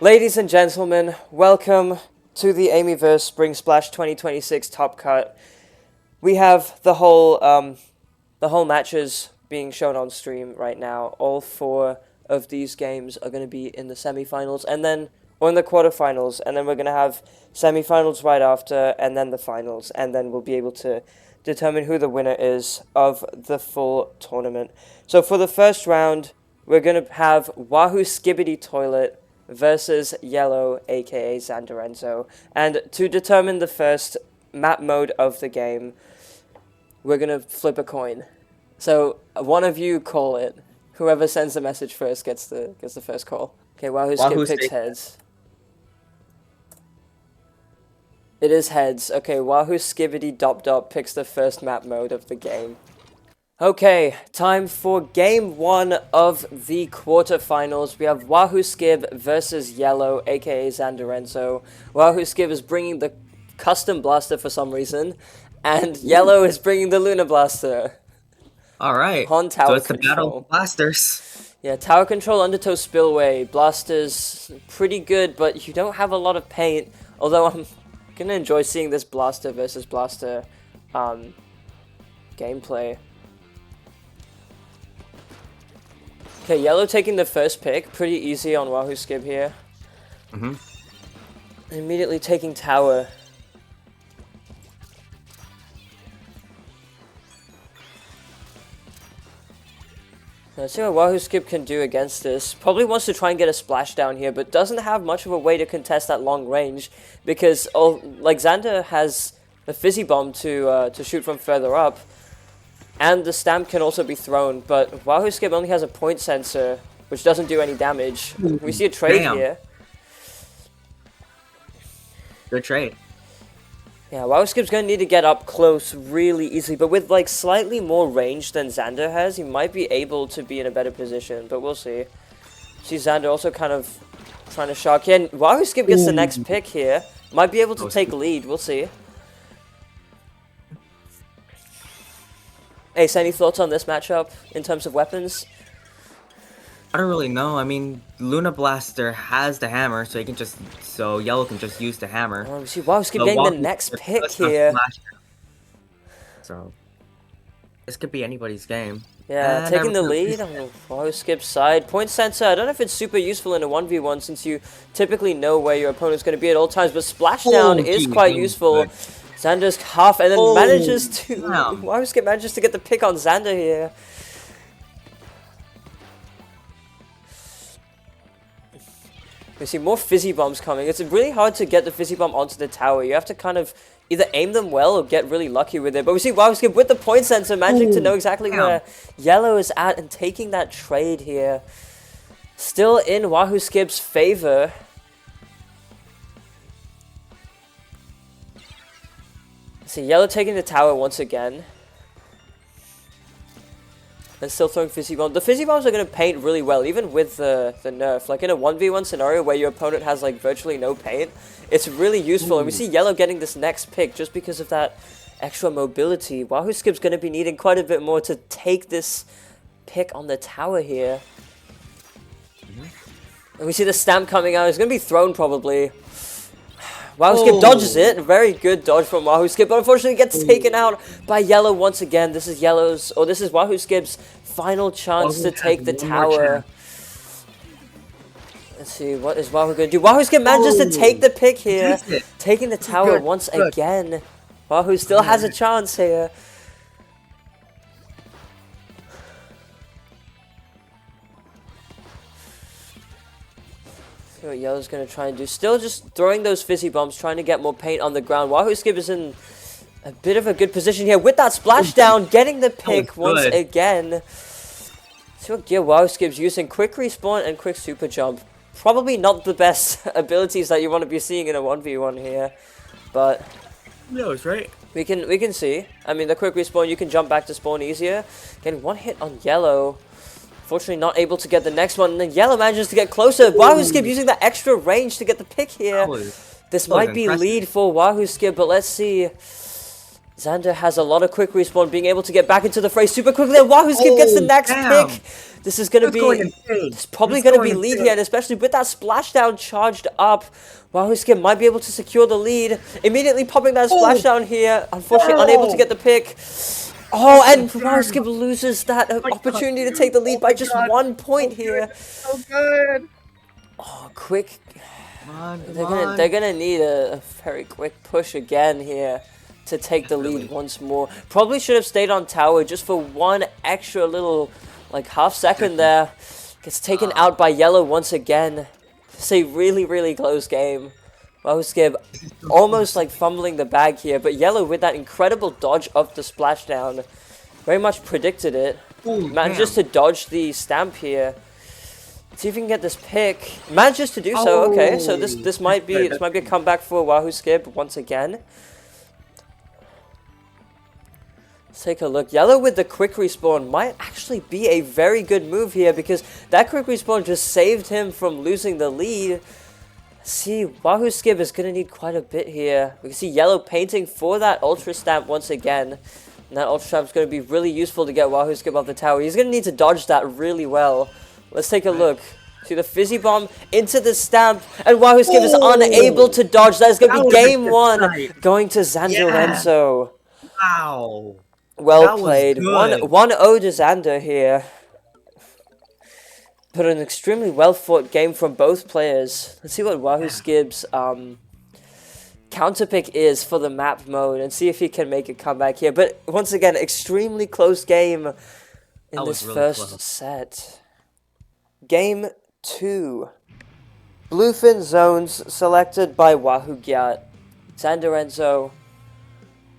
Ladies and gentlemen, welcome to the Amyverse Spring Splash 2026 Top Cut. We have the whole matches being shown on stream right now. All four of these games are going to be in the semifinals, or in the quarterfinals, and then we're going to have semifinals right after, and then the finals, and then we'll be able to determine who the winner is of the full tournament. So for the first round, we're going to have Wahoo Skibbity Toilet versus Yellow, aka Zandorenzo. And to determine the first map mode of the game, we're going to flip a coin. So one of you call it. Whoever sends the message first gets the first call. Okay, Wahoo Skib picks heads. It is heads. Okay, Wahoo Skibbity Dop Dop picks the first map mode of the game. Okay, time for game one of the quarterfinals. We have Wahoo Skib versus Yellow, aka Zandorenzo. Wahoo Skib is bringing the custom blaster for some reason, and Yellow is bringing the Luna Blaster. Alright, On tower so it's control. the battle of blasters. Yeah, tower control, undertow spillway. Blaster's pretty good, but you don't have a lot of paint. Although I'm gonna enjoy seeing this blaster versus blaster gameplay. Okay, Yellow taking the first pick. Pretty easy on Wahoo Skib here. Immediately taking tower. Let's see what Wahoo Skib can do against this. Probably wants to try and get a splashdown here, but doesn't have much of a way to contest that long range because, like, Xander has a fizzy bomb to shoot from further up, and the stamp can also be thrown. But Wahoo Skib only has a point sensor, which doesn't do any damage. We see a trade here. Good trade. Yeah, Wahoo Skib's going to need to get up close really easily, but with like slightly more range than Xander has, he might be able to be in a better position, but we'll see. See Xander also kind of trying to shock here, and Wahoo Skib gets the next pick here. Might be able to take lead, we'll see. Ace, any thoughts on this matchup in terms of weapons? I don't really know. I mean, Luna Blaster has the hammer, so Yellow can just use the hammer. See, Wahoo Skib getting the next pick here. So this could be anybody's game. Yeah, taking the lead on Wahoo Skib's side. Point sensor, I don't know if it's super useful in a 1v1 since you typically know where your opponent's going to be at all times, but splashdown is quite useful. Xander's half, and then manages to... Wahoo Skib manages to get the pick on Xander here. We see more fizzy bombs coming. It's really hard to get the fizzy bomb onto the tower. You have to kind of either aim them well or get really lucky with it. But we see Wahoo Skib with the point sensor managing to know exactly where Yellow is at and taking that trade here. Still in Wahoo Skib's favor. See Yellow taking the tower once again. And still throwing fizzy bombs. The fizzy bombs are going to paint really well, even with the nerf. Like in a 1v1 scenario where your opponent has like virtually no paint, it's really useful. And we see Yellow getting this next pick just because of that extra mobility. Wahoo Skib's going to be needing quite a bit more to take this pick on the tower here. And we see the stamp coming out. It's going to be thrown probably. Wahoo Skib dodges it. Very good dodge from Wahoo Skib, but unfortunately gets taken out by Yellow once again. This is Wahoo Skib's final chance to take the tower. Let's see, what is Wahoo going to do? Wahoo Skib manages to take the pick here, taking the tower once again. Wahoo still has a chance here. See what Yellow's going to try and do. Still just throwing those fizzy bombs, trying to get more paint on the ground. Wahoo Skib is in a bit of a good position here with that splashdown, getting the pick once again. See what gear Wahoo Skib's using. Quick respawn and quick super jump. Probably not the best abilities that you want to be seeing in a 1v1 here, but no, it's right. We can see. I mean, the quick respawn, you can jump back to spawn easier. Getting one hit on Yellow. Fortunately, not able to get the next one. And then Yellow manages to get closer. Wahoo Skib using that extra range to get the pick here. This might be lead for Wahoo Skib, but let's see. Xander has a lot of quick respawn, being able to get back into the fray super quickly, and Wahoo Skip gets the next pick! This is gonna be... It's probably gonna be lead here, and especially with that splashdown charged up, Wahoo Skip might be able to secure the lead. Immediately popping that splashdown here, unfortunately unable to get the pick. Oh, and Wahoo Skip loses that opportunity to take the lead by just 1 point here. So good. Oh, quick. They're gonna need a very quick push again here to take the lead once more. Probably should have stayed on tower just for one extra little, like, half second there. Gets taken out by yellow once again. It's a really, really close game. Wahoo Skip almost like fumbling the bag here, but yellow with that incredible dodge of the splashdown very much predicted it. Manages to dodge the stamp here. See if we can get this pick. Manages to do so. Okay, so this might be a comeback for Wahoo Skip once again. Let's take a look. Yellow with the quick respawn might actually be a very good move here, because that quick respawn just saved him from losing the lead. Let's see, Wahoo Skip is going to need quite a bit here. We can see yellow painting for that ultra stamp once again. And that ultra stamp is going to be really useful to get Wahoo Skip off the tower. He's going to need to dodge that really well. Let's take a look. See the fizzy bomb into the stamp, and Wahoo Skip is unable to dodge. That is going to be game one, going to Xander Renzo. Wow. Well played. 1-0 to Xander here. But an extremely well fought game from both players. Let's see what Wahoo Skip's counter pick is for the map mode, and see if he can make a comeback here. But once again, extremely close game in this first set. Game 2. Bluefin zones selected by Wahoo Gyat. Xander Renzo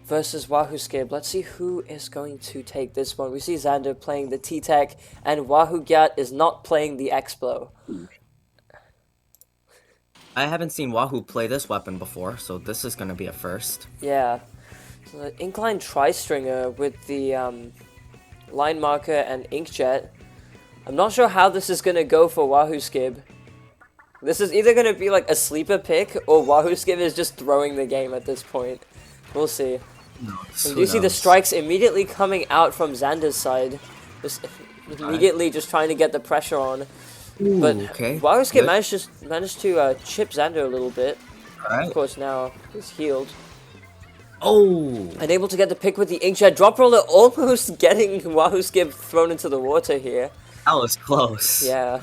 versus Wahoo Skip. Let's see who is going to take this one. We see Xander playing the T-Tech, and Wahoo Gyat is not playing the Explo. I haven't seen Wahoo play this weapon before, so this is going to be a first. Yeah. So the Incline Tri-Stringer with the Line Marker and Inkjet. I'm not sure how this is going to go for Wahoo Skip. This is either going to be like a sleeper pick, or Wahoo Skip is just throwing the game at this point. We'll see. You see the strikes immediately coming out from Xander's side. Just immediately just trying to get the pressure on. But Wahoo Skip managed to chip Xander a little bit. Of course, now he's healed. Unable to get the pick with the Inkjet. Drop roller almost getting Wahoo Skip thrown into the water here. That was close. Yeah.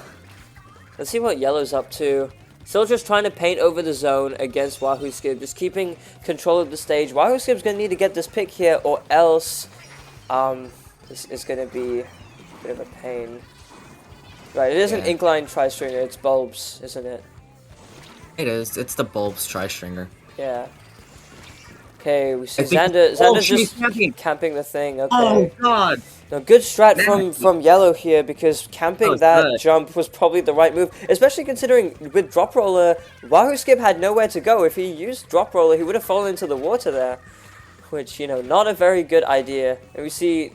Let's see what yellow's up to. Still just trying to paint over the zone against Wahoo Skip. Just keeping control of the stage. Wahoo Skip's going to need to get this pick here, or else this is going to be a bit of a pain. Right, it is an Incline Tri-Stringer. It's bulbs, isn't it? It is. It's the bulbs Tri-Stringer. Yeah. Okay, we see Xander's just camping the thing. Okay. Oh, God. Now, good strat from yellow here, because camping that jump was probably the right move, especially considering with drop roller, Wahoo Skip had nowhere to go. If he used drop roller, he would have fallen into the water there, which, you know, not a very good idea. And we see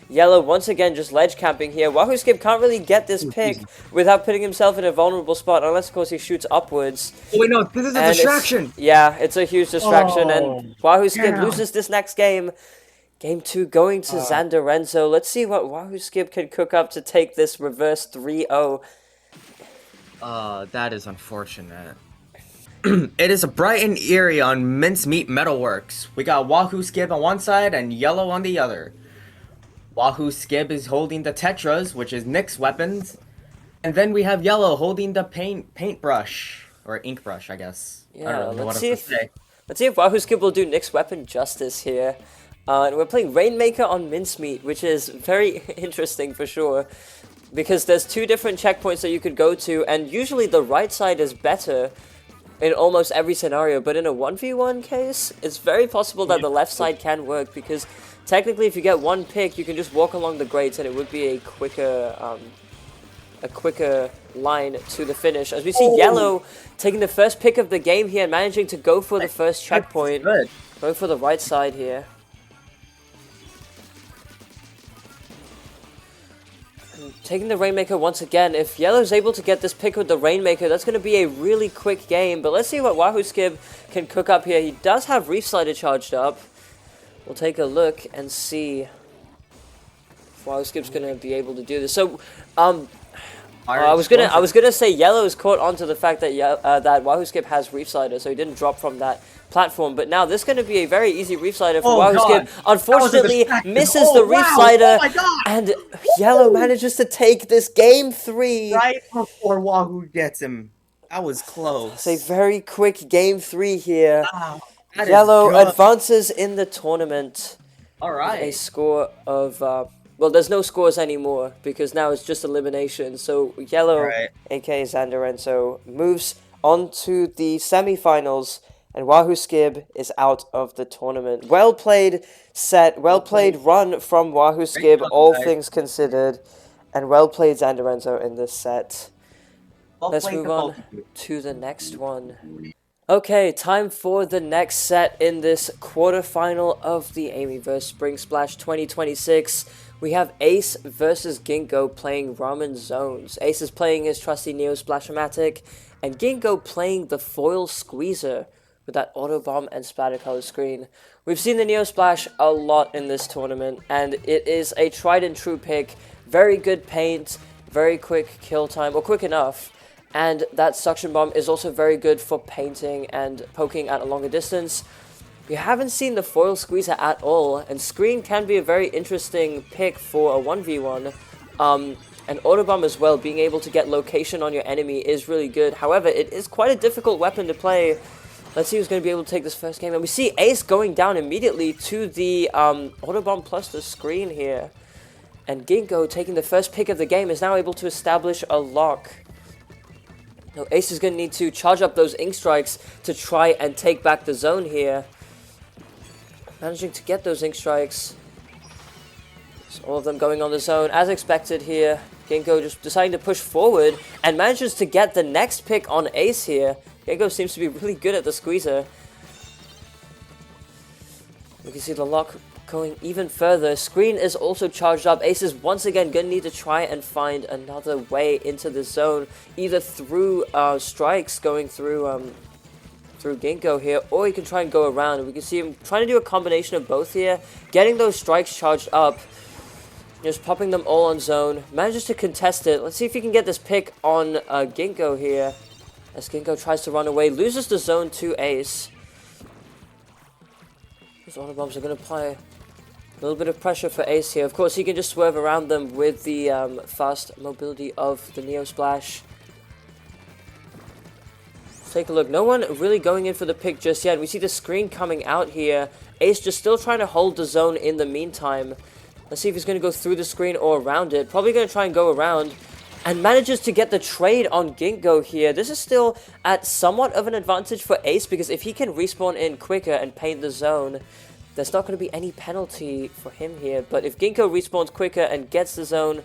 yellow once again just ledge camping here. Wahoo Skip can't really get this pick without putting himself in a vulnerable spot, unless, of course, he shoots upwards. Oh, wait, no, this is a distraction. It's a huge distraction, and Wahoo Skip loses this next game. Game 2 going to Xander Renzo. Let's see what Wahoo Skip can cook up to take this reverse 3-0. That is unfortunate. It is a bright and eerie on Mincemeat Metalworks. We got Wahoo Skip on one side and yellow on the other. Wahoo Skip is holding the Tetras, which is Nick's weapons. And then we have yellow holding the paintbrush. Or ink brush, I guess. Yeah, I don't know let's see if Wahoo Skip will do Nick's weapon justice here. And we're playing Rainmaker on Mincemeat, which is very interesting for sure. Because there's two different checkpoints that you could go to, and usually the right side is better in almost every scenario. But in a 1v1 case, it's very possible that the left side can work, because technically if you get one pick, you can just walk along the grates and it would be a quicker line to the finish. As we see yellow taking the first pick of the game here and managing to go for the first checkpoint. Going for the right side here. Taking the Rainmaker once again. If yellow's able to get this pick with the Rainmaker, that's going to be a really quick game. But let's see what Wahoo Skip can cook up here. He does have Reef Slider charged up. We'll take a look and see if WildSkip's gonna be able to do this. So, I was gonna say Yellow is caught onto the fact that that WahooSkip has Reef Slider, so he didn't drop from that platform. But now this is gonna be a very easy Reef Slider for WahooSkip. Unfortunately, misses the Reef Slider, and Yellow manages to take this game 3 right before Wahoo gets him. That was close. It's a very quick game 3 here. Wow, Yellow advances in the tournament. All right. A score of well, there's no scores anymore because now it's just elimination. So Yellow, aka Zandarenzo, moves on to the semifinals, and WahooSkip is out of the tournament. Well played set, well played run from WahooSkip, all things considered, and well played Zandarenzo in this set. Let's move on to the next one. Okay, time for the next set in this quarterfinal of the Amyverse Spring Splash 2026. We have Ace versus Ginkgo playing Ramen Zones. Ace is playing his trusty Neo Splash-O-Matic, and Ginkgo playing the Foil Squeezer with that Auto Bomb and Splatter Color screen. We've seen the Neo Splash a lot in this tournament, and it is a tried and true pick. Very good paint, very quick kill time, or quick enough. And that Suction Bomb is also very good for painting and poking at a longer distance. We haven't seen the Foil Squeezer at all, and Screen can be a very interesting pick for a 1v1. And Auto Bomb as well, being able to get location on your enemy is really good. However, it is quite a difficult weapon to play. Let's see who's going to be able to take this first game. And we see Ace going down immediately to the Auto Bomb plus the Screen here. And Ginkgo, taking the first pick of the game, is now able to establish a lock. Now, Ace is going to need to charge up those Ink Strikes to try and take back the zone here. Managing to get those Ink Strikes. So all of them going on the zone as expected here. Ginkgo just deciding to push forward and manages to get the next pick on Ace here. Ginkgo seems to be really good at the Squeezer. We can see the lock going even further. Screen is also charged up. Ace is once again going to need to try and find another way into the zone, either through strikes going through Ginkgo here, or he can try and go around. We can see him trying to do a combination of both here, getting those strikes charged up, just popping them all on zone. Manages to contest it. Let's see if he can get this pick on Ginkgo here, as Ginkgo tries to run away, loses the zone to Ace. Those Auto Bombs are going to apply a little bit of pressure for Ace here. Of course, he can just swerve around them with the fast mobility of the Neo Splash. Let's take a look. No one really going in for the pick just yet. We see the Screen coming out here. Ace just still trying to hold the zone in the meantime. Let's see if he's going to go through the Screen or around it. Probably going to try and go around. And manages to get the trade on Ginkgo here. This is still at somewhat of an advantage for Ace, because if he can respawn in quicker and paint the zone, there's not going to be any penalty for him here. But if Ginkgo respawns quicker and gets the zone,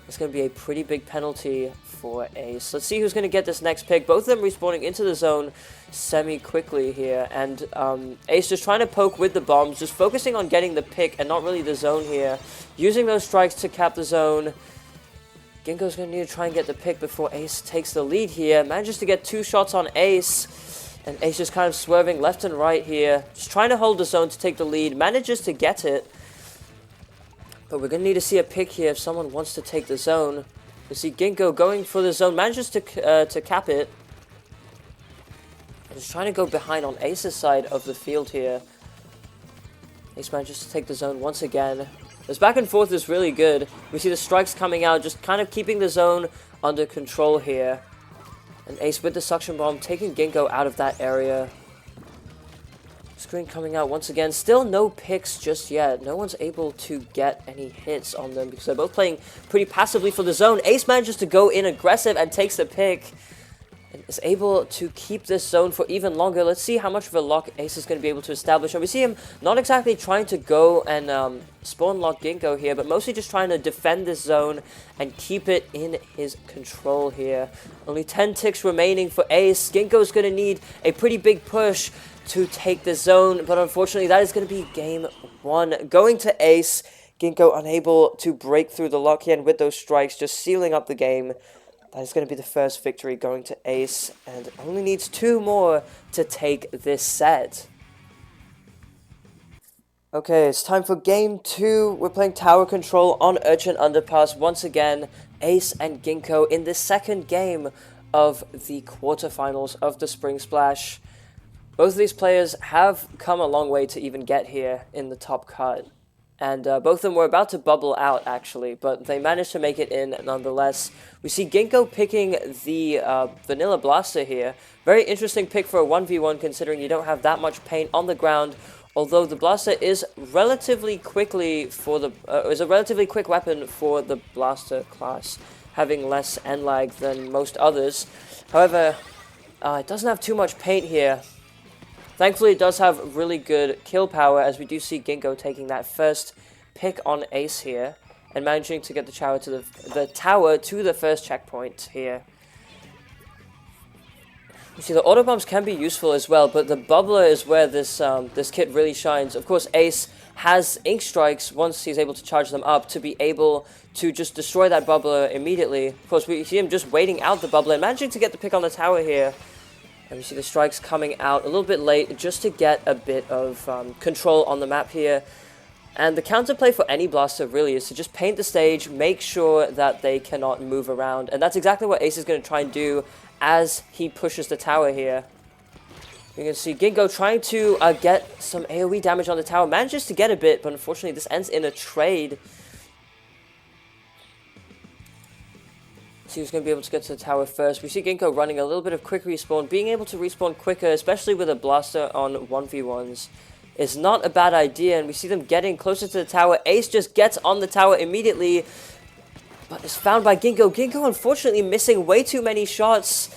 it's going to be a pretty big penalty for Ace. Let's see who's going to get this next pick. Both of them respawning into the zone semi-quickly here. And Ace just trying to poke with the bombs, just focusing on getting the pick and not really the zone here. Using those strikes to cap the zone. Ginkgo's going to need to try and get the pick before Ace takes the lead here. Manages to get 2 shots on Ace. And Ace just kind of swerving left and right here. Just trying to hold the zone to take the lead. Manages to get it. But we're going to need to see a pick here if someone wants to take the zone. We see Ginkgo going for the zone. Manages to cap it. And just trying to go behind on Ace's side of the field here. Ace manages to take the zone once again. This back and forth is really good. We see the strikes coming out, just kind of keeping the zone under control here. And Ace with the Suction Bomb, taking Ginkgo out of that area. Screen coming out once again. Still no picks just yet. No one's able to get any hits on them because they're both playing pretty passively for the zone. Ace manages to go in aggressive and takes the pick. And is able to keep this zone for even longer. Let's see how much of a lock Ace is going to be able to establish. And we see him not exactly trying to go and spawn lock Ginkgo here, but mostly just trying to defend this zone and keep it in his control here. Only 10 ticks remaining for Ace. Ginkgo's going to need a pretty big push to take the zone, but unfortunately that is going to be game 1. Going to Ace, Ginkgo unable to break through the lock here, and with those strikes just sealing up the game. That is going to be the first victory going to Ace, and only needs 2 more to take this set. Okay, it's time for game 2. We're playing tower control on Urchin Underpass. Once again, Ace and Ginkgo in the second game of the quarterfinals of the Spring Splash. Both of these players have come a long way to even get here in the top cut. And both of them were about to bubble out, actually, but they managed to make it in nonetheless. We see Ginkgo picking the Vanilla Blaster here. Very interesting pick for a 1v1, considering you don't have that much paint on the ground. Although the Blaster is relatively quickly for the is a relatively quick weapon for the Blaster class, having less end lag than most others. However, it doesn't have too much paint here. Thankfully, it does have really good kill power, as we do see Ginkgo taking that first pick on Ace here, and managing to get the tower to the first checkpoint here. You see, the auto bombs can be useful as well, but the bubbler is where this this kit really shines. Of course, Ace has ink strikes once he's able to charge them up to be able to just destroy that bubbler immediately. Of course, we see him just waiting out the bubbler and managing to get the pick on the tower here. And we see the strikes coming out a little bit late just to get a bit of control on the map here. And the counterplay for any blaster really is to just paint the stage, make sure that they cannot move around. And that's exactly what Ace is going to try and do as he pushes the tower here. You can see Ginkgo trying to get some AoE damage on the tower. Manages to get a bit, but unfortunately this ends in a trade. So he's going to be able to get to the tower first. We see Ginkgo running a little bit of quick respawn. Being able to respawn quicker, especially with a blaster on 1v1s, is not a bad idea. And we see them getting closer to the tower. Ace just gets on the tower immediately, but is found by Ginkgo. Ginkgo unfortunately missing way too many shots.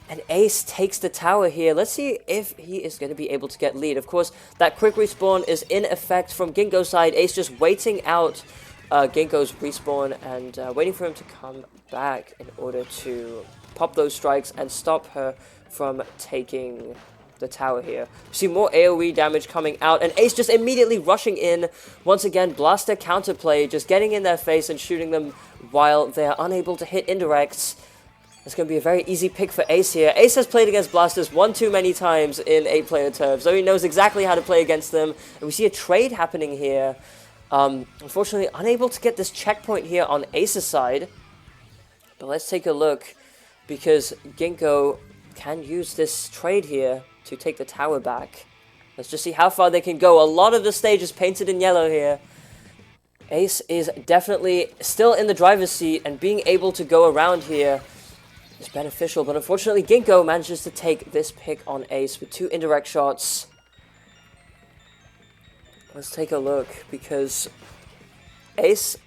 And Ace takes the tower here. Let's see if he is going to be able to get lead. Of course, that quick respawn is in effect from Ginkgo's side. Ace just waiting out Ginkgo's respawn and waiting for him to come back in order to pop those strikes and stop her from taking the tower here. We see more AoE damage coming out, and Ace just immediately rushing in. Once again, Blaster counterplay, just getting in their face and shooting them while they're unable to hit indirects. It's going to be a very easy pick for Ace here. Ace has played against Blasters one too many times in 8-player turf, so he knows exactly how to play against them. And we see a trade happening here. Unfortunately, unable to get this checkpoint here on Ace's side. But let's take a look, because Ginkgo can use this trade here to take the tower back. Let's just see how far they can go. A lot of the stage is painted in yellow here. Ace is definitely still in the driver's seat, and being able to go around here is beneficial, but unfortunately Ginkgo manages to take this pick on Ace with 2 indirect shots. Let's take a look, because Ace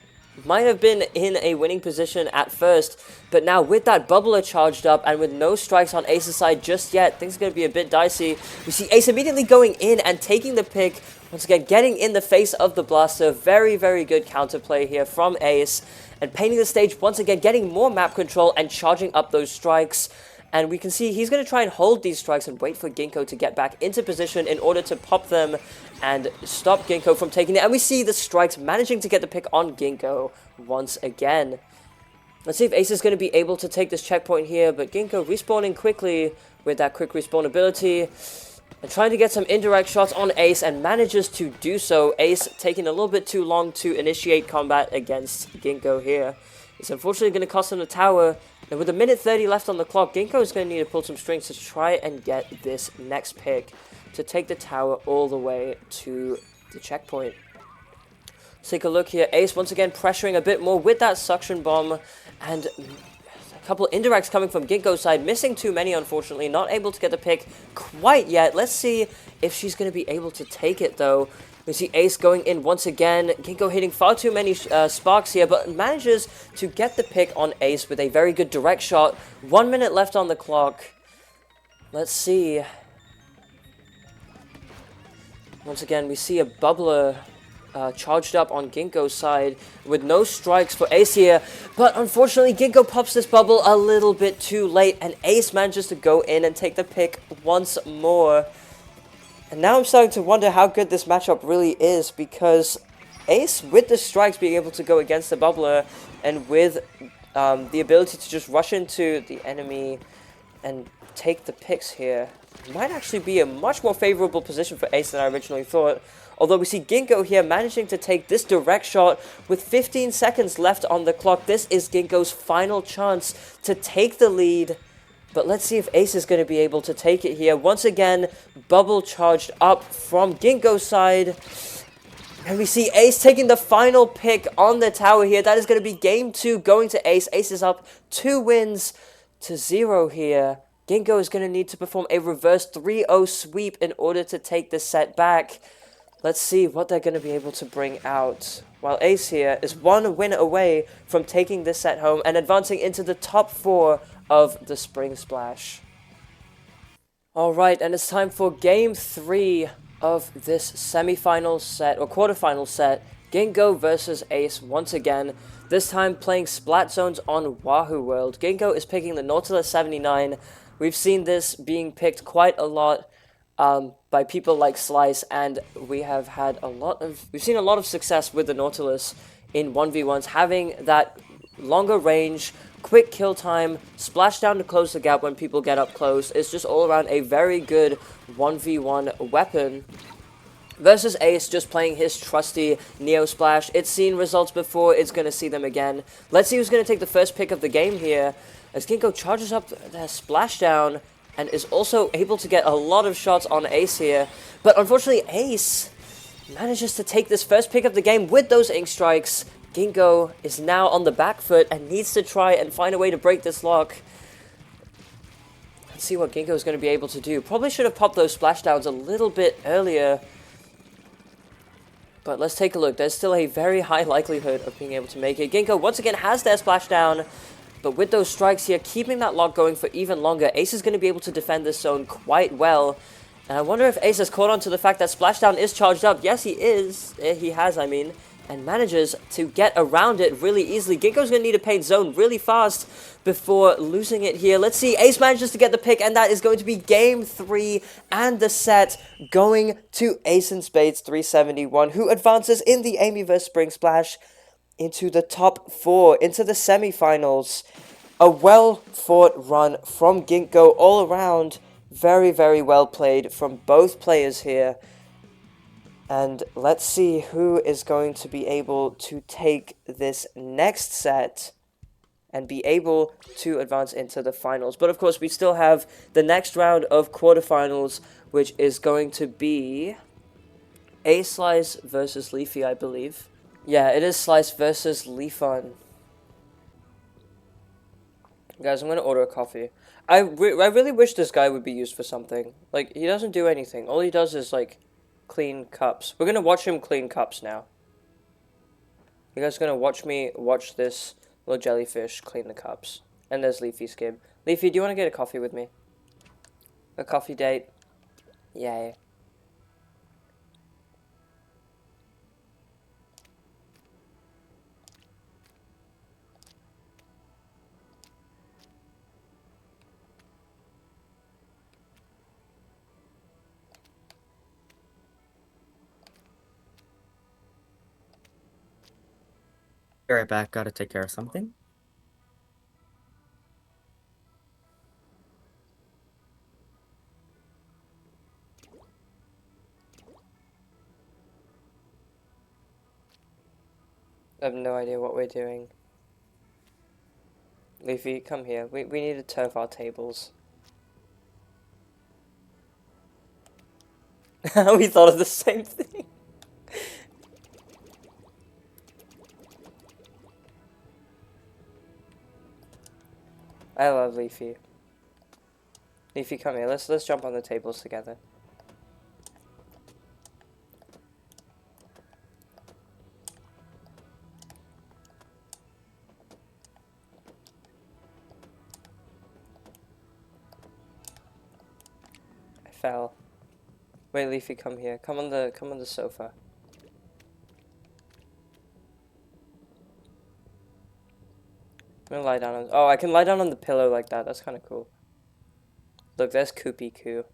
might have been in a winning position at first, but now with that bubbler charged up and with no strikes on Ace's side just yet, things are going to be a bit dicey. We see Ace immediately going in and taking the pick, once again getting in the face of the blaster. Very, very good counterplay here from Ace, and painting the stage once again, getting more map control and charging up those strikes. And we can see he's going to try and hold these strikes and wait for Ginkgo to get back into position in order to pop them and stop Ginkgo from taking it. And we see the strikes managing to get the pick on Ginkgo once again. Let's see if Ace is going to be able to take this checkpoint here, but Ginkgo respawning quickly with that quick respawn ability and trying to get some indirect shots on Ace, and manages to do so. Ace taking a little bit too long to initiate combat against Ginkgo here. It's unfortunately going to cost him the tower. And with a minute 30 left on the clock, Ginkgo is going to need to pull some strings to try and get this next pick to take the tower all the way to the checkpoint. Let's take a look here. Ace once again pressuring a bit more with that suction bomb, and a couple indirects coming from Ginkgo's side. Missing too many, unfortunately. Not able to get the pick quite yet. Let's see if she's going to be able to take it, though. We see Ace going in once again. Ginkgo hitting far too many sparks here, but manages to get the pick on Ace with a very good direct shot. 1 minute left on the clock. Let's see. Once again, we see a bubbler charged up on Ginkgo's side with no strikes for Ace here. But unfortunately, Ginkgo pops this bubble a little bit too late, and Ace manages to go in and take the pick once more. And now I'm starting to wonder how good this matchup really is, because Ace, with the strikes, being able to go against the bubbler, and with the ability to just rush into the enemy and take the picks here, might actually be a much more favorable position for Ace than I originally thought. Although we see Ginkgo here managing to take this direct shot with 15 seconds left on the clock. This is Ginkgo's final chance to take the lead. But let's see if Ace is going to be able to take it here. Once again, bubble charged up from Ginkgo's side. And we see Ace taking the final pick on the tower here. That is going to be game 2 going to Ace. Ace is up 2 wins to 0 here. Ginkgo is going to need to perform a reverse 3-0 sweep in order to take this set back. Let's see what they're going to be able to bring out. While Ace here is 1 win away from taking this set home and advancing into the top 4 of the Spring Splash. Alright, and it's time for game 3 of this semi-final set, or quarterfinal set. Ginkgo versus Ace once again. This time playing Splat Zones on Wahoo World. Ginkgo is picking the Nautilus 79. We've seen this being picked quite a lot by people like Slice, and we've seen a lot of success with the Nautilus in 1v1s, having that longer range, quick kill time, splash down to close the gap when people get up close. It's just all around a very good 1v1 weapon. Versus Ace, just playing his trusty Neo Splash. It's seen results before, it's going to see them again. Let's see who's going to take the first pick of the game here, as Ginkgo charges up their splashdown and is also able to get a lot of shots on Ace here. But unfortunately, Ace manages to take this first pick of the game with those ink strikes. Ginkgo is now on the back foot and needs to try and find a way to break this lock. Let's see what Ginkgo is going to be able to do. Probably should have popped those splashdowns a little bit earlier. But let's take a look. There's still a very high likelihood of being able to make it. Ginkgo once again has their splashdown. But with those strikes here, keeping that lock going for even longer, Ace is going to be able to defend this zone quite well. And I wonder if Ace has caught on to the fact that splashdown is charged up. Yes, he is. He has, I mean. And manages to get around it really easily. Ginkgo's going to need a paint zone really fast before losing it here. Let's see. Ace manages to get the pick, and that is going to be game 3 and the set going to Ace in Spades 371, who advances in the Amyverse Spring Splash into the top 4, into the semifinals. A well-fought run from Ginkgo all around. Very, very well played from both players here. And let's see who is going to be able to take this next set and be able to advance into the finals. But of course, we still have the next round of quarterfinals, which is going to be A-Slice versus Leafy, I believe. Yeah, it is Slice versus Leafon. Guys, I'm going to order a coffee. I really wish this guy would be used for something. Like, he doesn't do anything. All he does is, like, clean cups. We're gonna watch him clean cups now. You guys are gonna watch me watch this little jellyfish clean the cups. And there's Leafy Skib. Leafy, do you want to get a coffee with me? A coffee date? Yay. Be right back, gotta take care of something. I have no idea what we're doing. Leafy, come here. We need to turf our tables. We thought of the same thing. I love Leafy. Leafy, come here. Let's jump on the tables together. I fell. Wait, Leafy, come here. Come on the sofa. I'm gonna lie down on. Oh, I can lie down on the pillow like that. That's kind of cool. Look, there's Koopy Koo.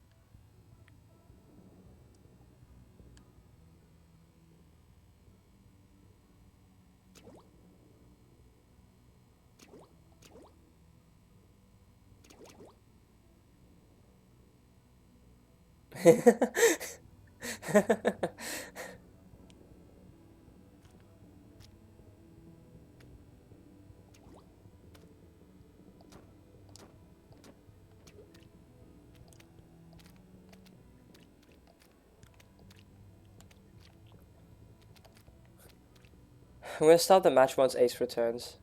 I'm gonna start the match once Ace returns.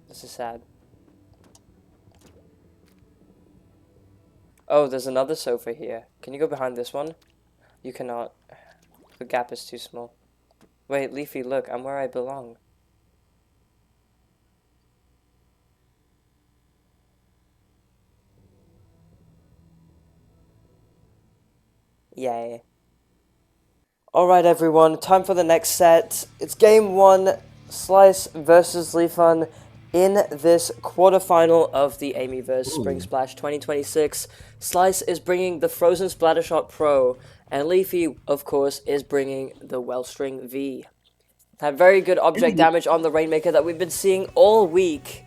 This is sad. Oh, there's another sofa here. Can you go behind this one? You cannot. The gap is too small. Wait, Leafy, look, I'm where I belong. Yay. Alright everyone, time for the next set. It's game 1, Slice versus Leafun in this quarterfinal of the Amyverse Spring Splash 2026. Slice is bringing the Frozen Splattershot Pro, and Leafy, of course, is bringing the Wellstring V. That very good object damage on the Rainmaker that we've been seeing all week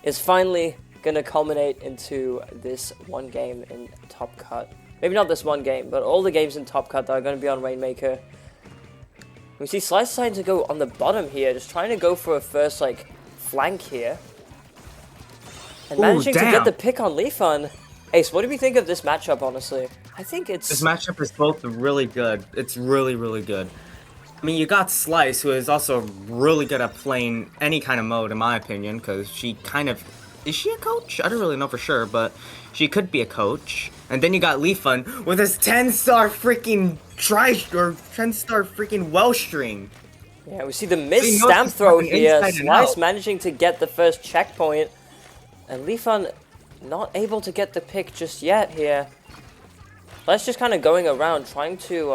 is finally going to culminate into this one game in Top Cut. Maybe not this one game, but all the games in Top Cut that are going to be on Rainmaker. We see Slice trying to go on the bottom here, just trying to go for a first, like, flank here. And managing to get the pick on Leafun. Ace, what do we think of this matchup, honestly? I think it's... This matchup is both really good. It's really, really good. I mean, you got Slice, who is also really good at playing any kind of mode, in my opinion, because she kind of... Is she a coach? I don't really know for sure, but she could be a coach. And then you got Leafun with his 10-star freaking 10-star freaking Wellstring. Yeah, we see the missed stamp throw here. Slice managing to get the first checkpoint. And Leafun not able to get the pick just yet here. Slice just kind of going around, trying to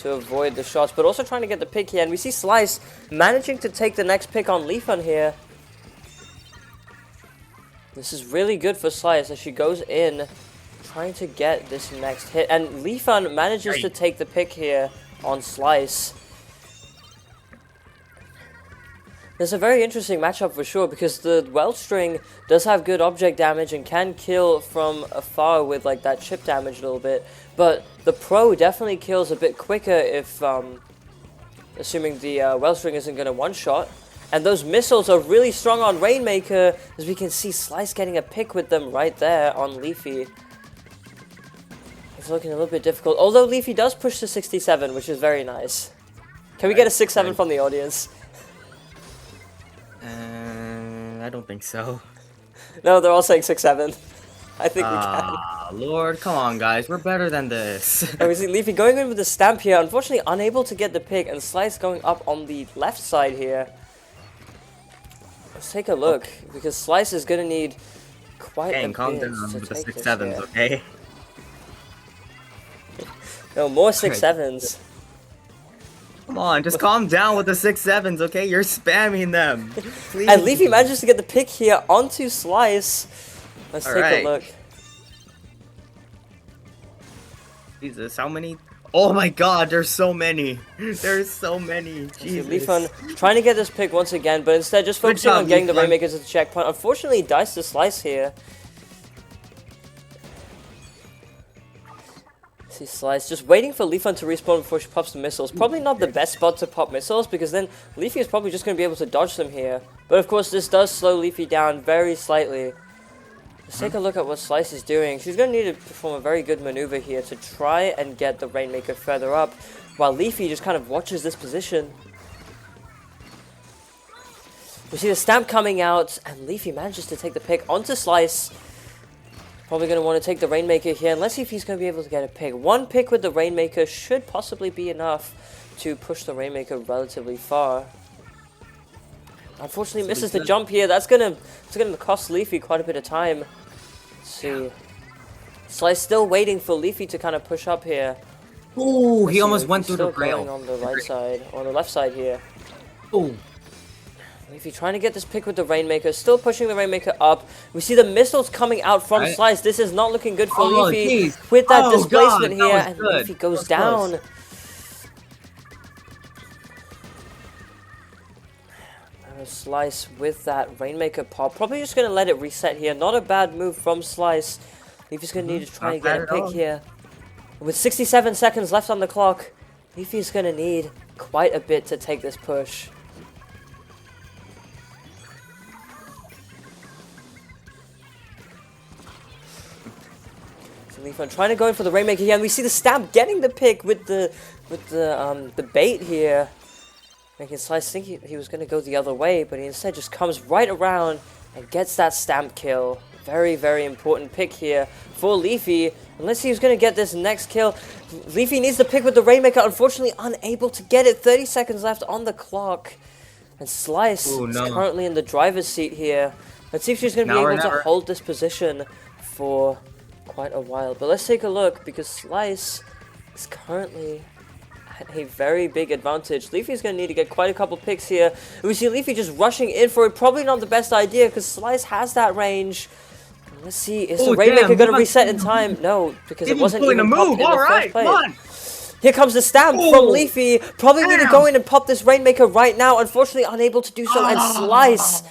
avoid the shots, but also trying to get the pick here. And we see Slice managing to take the next pick on Leafun here. This is really good for Slice as she goes in, trying to get this next hit. And Leafun manages to take the pick here on Slice. It's a very interesting matchup for sure, because the Wellstring does have good object damage and can kill from afar with like that chip damage a little bit. But the Pro definitely kills a bit quicker if, assuming the Wellstring isn't going to one-shot. And those missiles are really strong on Rainmaker, as we can see Slice getting a pick with them right there on Leafy. It's looking a little bit difficult, although Leafy does push to 67, which is very nice. Can we get a 6-7 from the audience? I don't think so. No, they're all saying 6-7. I think we can. Lord, come on, guys. We're better than this. And we see Leafy going in with the stamp here, unfortunately unable to get the pick, and Slice going up on the left side here. Let's take a look, because Slice is going to need quite a bit calm down with the 6-7s, okay? No, more 6-7s. Come on, just calm down with the 6-7s, okay? You're spamming them. Please. And Leafy manages to get the pick here onto Slice. Let's take a look. Jesus, how many? Oh my god, there's so many. There's so many. Jesus. Leafun trying to get this pick once again, but instead just focusing on getting the Rainmakers at the checkpoint. Unfortunately, dies to Slice here. See Slice just waiting for Leafun to respawn before she pops the missiles. Probably not the best spot to pop missiles, because then Leafy is probably just going to be able to dodge them here. But of course, this does slow Leafy down very slightly. Let's take a look at what Slice is doing. She's going to need to perform a very good maneuver here to try and get the Rainmaker further up, while Leafy just kind of watches this position. We see the stamp coming out, and Leafy manages to take the pick onto Slice. Probably going to want to take the Rainmaker here, and let's see if he's going to be able to get a pick. One pick with the Rainmaker should possibly be enough to push the Rainmaker relatively far. Unfortunately, misses the jump here. That's gonna cost Leafy quite a bit of time. Let's see. Slice still waiting for Leafy to kind of push up here. Ooh, he almost Leafy went through the still going rail. on the right side, on the left side here. Ooh. Leafy trying to get this pick with the Rainmaker, still pushing the Rainmaker up. We see the missiles coming out from Right. Slice. This is not looking good for Oh, Leafy jeez. with that Oh, displacement God, that here, was and good. Leafy That goes was close. down. Slice with that Rainmaker pop. Probably just going to let it reset here. Not a bad move from Slice. Leafy's going to need to try and get a pick here. With 67 seconds left on the clock, Leafy's going to need quite a bit to take this push. So Leafy trying to go in for the Rainmaker here, and we see the stab getting the pick with the bait here. Making Slice think he was going to go the other way, but he instead just comes right around and gets that stamp kill. Very, very important pick here for Leafy. And let's see who's going to get this next kill. Leafy needs the pick with the Rainmaker, unfortunately unable to get it. 30 seconds left on the clock. And Slice is currently in the driver's seat here. Let's see if she's going to be able to hold this position for quite a while. But let's take a look, because Slice is currently a very big advantage. Leafy's going to need to get quite a couple picks here. We see Leafy just rushing in for it. Probably not the best idea, because Slice has that range. Let's see, is the Rainmaker going to reset in time? No, because it wasn't even popped in the first place. Here comes the stamp from Leafy. Probably need to go in and pop this Rainmaker right now. Unfortunately, unable to do so, and Slice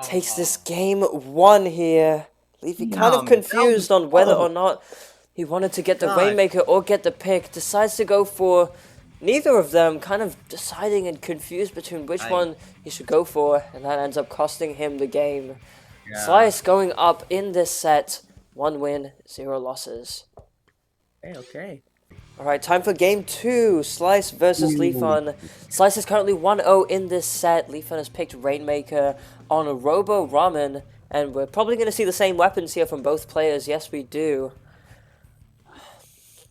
takes this game 1 here. Leafy kind of confused on whether or not he wanted to get the Rainmaker or get the pick. Decides to go for neither of them, kind of deciding and confused between which one he should go for, and that ends up costing him the game. Yeah. Slice going up in this set, 1 win, 0 losses. Okay. Alright, time for game 2, Slice versus Leafon. Slice is currently 1-0 in this set. Leafon has picked Rainmaker on a Robo Ramen, and we're probably going to see the same weapons here from both players. Yes, we do.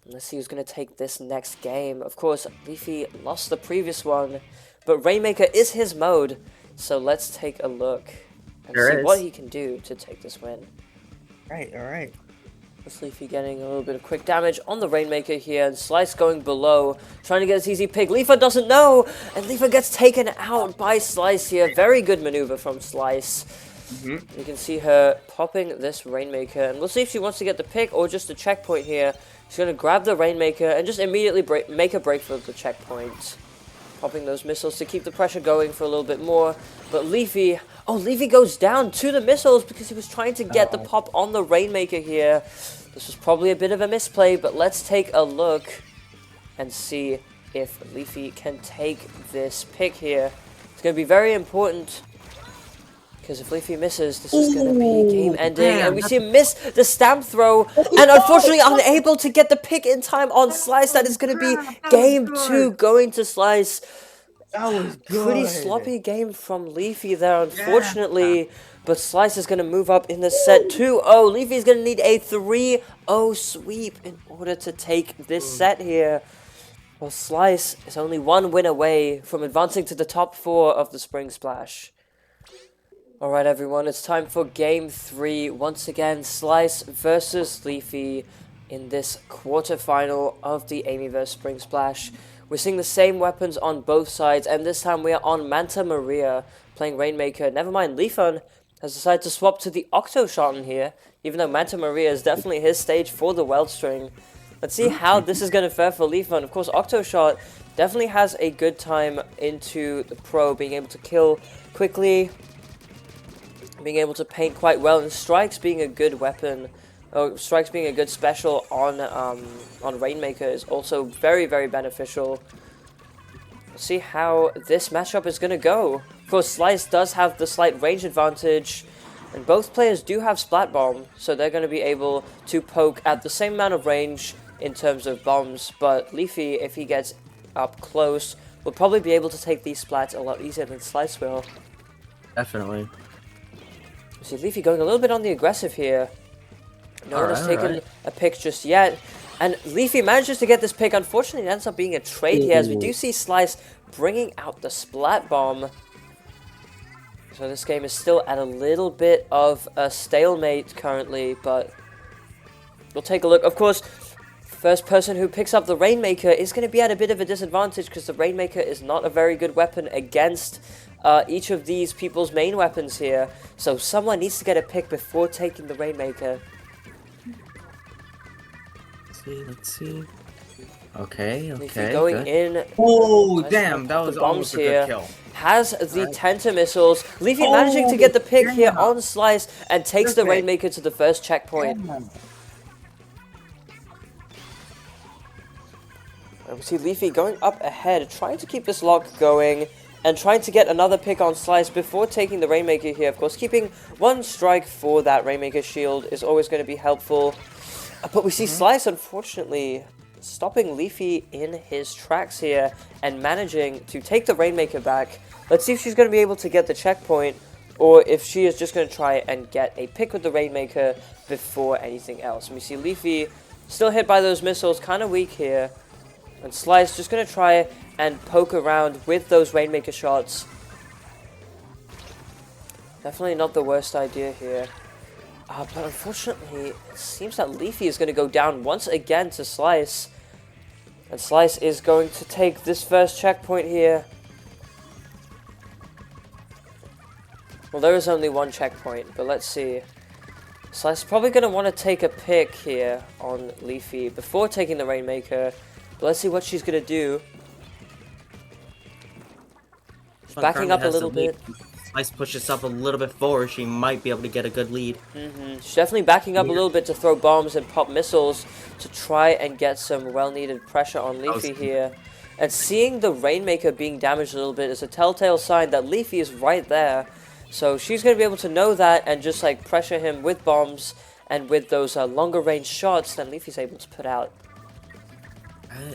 Let's see who's going to take this next game. Of course, Leafy lost the previous one, but Rainmaker is his mode. So let's take a look and see what he can do to take this win. Alright. With Leafy getting a little bit of quick damage on the Rainmaker here, and Slice going below, trying to get his easy pick. Leafy doesn't know, and Leafy gets taken out by Slice here. Very good maneuver from Slice. You can see her popping this Rainmaker, and we'll see if she wants to get the pick or just a checkpoint here. She's going to grab the Rainmaker and just immediately make a break for the checkpoint. Popping those missiles to keep the pressure going for a little bit more. But Leafy, Leafy goes down to the missiles because he was trying to get the pop on the Rainmaker here. This was probably a bit of a misplay, but let's take a look and see if Leafy can take this pick here. It's going to be very important, because if Leafy misses, this is going to be game-ending. And we see him miss the stamp throw, and unfortunately unable to get the pick in time on Slice. That is going to be game 2 going to Slice. That was good. Pretty sloppy game from Leafy there, unfortunately. But Slice is going to move up in the set 2-0. Leafy's going to need a 3-0 sweep in order to take this set here. Well, Slice is only 1 win away from advancing to the top 4 of the Spring Splash. Alright everyone, it's time for game 3. Once again, Slice versus Leafy in this quarterfinal of the Amyverse Spring Splash. We're seeing the same weapons on both sides, and this time we are on Manta Maria playing Rainmaker. Never mind, Leafon has decided to swap to the Octo Shot in here, even though Manta Maria is definitely his stage for the Weld String. Let's see how this is going to fare for Leafon. Of course, Octo Shot definitely has a good time into the pro, being able to kill quickly, being able to paint quite well, and Strikes being a good weapon, Strikes being a good special on Rainmaker is also very, very beneficial. We'll see how this matchup is going to go. Of course, Slice does have the slight range advantage, and both players do have Splat Bomb, so they're going to be able to poke at the same amount of range in terms of bombs, but Leafy, if he gets up close, will probably be able to take these splats a lot easier than Slice will. Definitely. See Leafy going a little bit on the aggressive here. No one has taken a pick just yet. And Leafy manages to get this pick. Unfortunately, it ends up being a trade here, as we do see Slice bringing out the Splat Bomb. So this game is still at a little bit of a stalemate currently, but We'll take a look. Of course, first person who picks up the Rainmaker is going to be at a bit of a disadvantage because the Rainmaker is not a very good weapon against each of these people's main weapons here. So someone needs to get a pick before taking the Rainmaker. Let's see. Okay, Leafy going good. in. Oh, damn, that was almost a good kill. Has the Tenta missiles. Leafy managing to get the pick here on Slice and takes the Rainmaker to the first checkpoint. And we see Leafy going up ahead, trying to keep this lock going and trying to get another pick on Slice before taking the Rainmaker here. Of course, keeping one strike for that Rainmaker shield is always going to be helpful. But we see Slice, unfortunately, stopping Leafy in his tracks here and managing to take the Rainmaker back. Let's see if she's going to be able to get the checkpoint or if she is just going to try and get a pick with the Rainmaker before anything else. And we see Leafy still hit by those missiles, kind of weak here. And Slice just going to try and poke around with those Rainmaker shots. Definitely not the worst idea here. But unfortunately, it seems that Leafy is going to go down once again to Slice. And Slice is going to take this first checkpoint here. Well, there is only one checkpoint, but let's see. Slice is probably going to want to take a pick here on Leafy before taking the Rainmaker. But let's see what she's going to do. She's backing up a little bit. Slice pushes up a little bit forward, she might be able to get a good lead. She's definitely backing up a little bit to throw bombs and pop missiles to try and get some well-needed pressure on Leafy here. And seeing the Rainmaker being damaged a little bit is a telltale sign that Leafy is right there. So she's going to be able to know that and just like pressure him with bombs and with those longer range shots that Leafy's able to put out.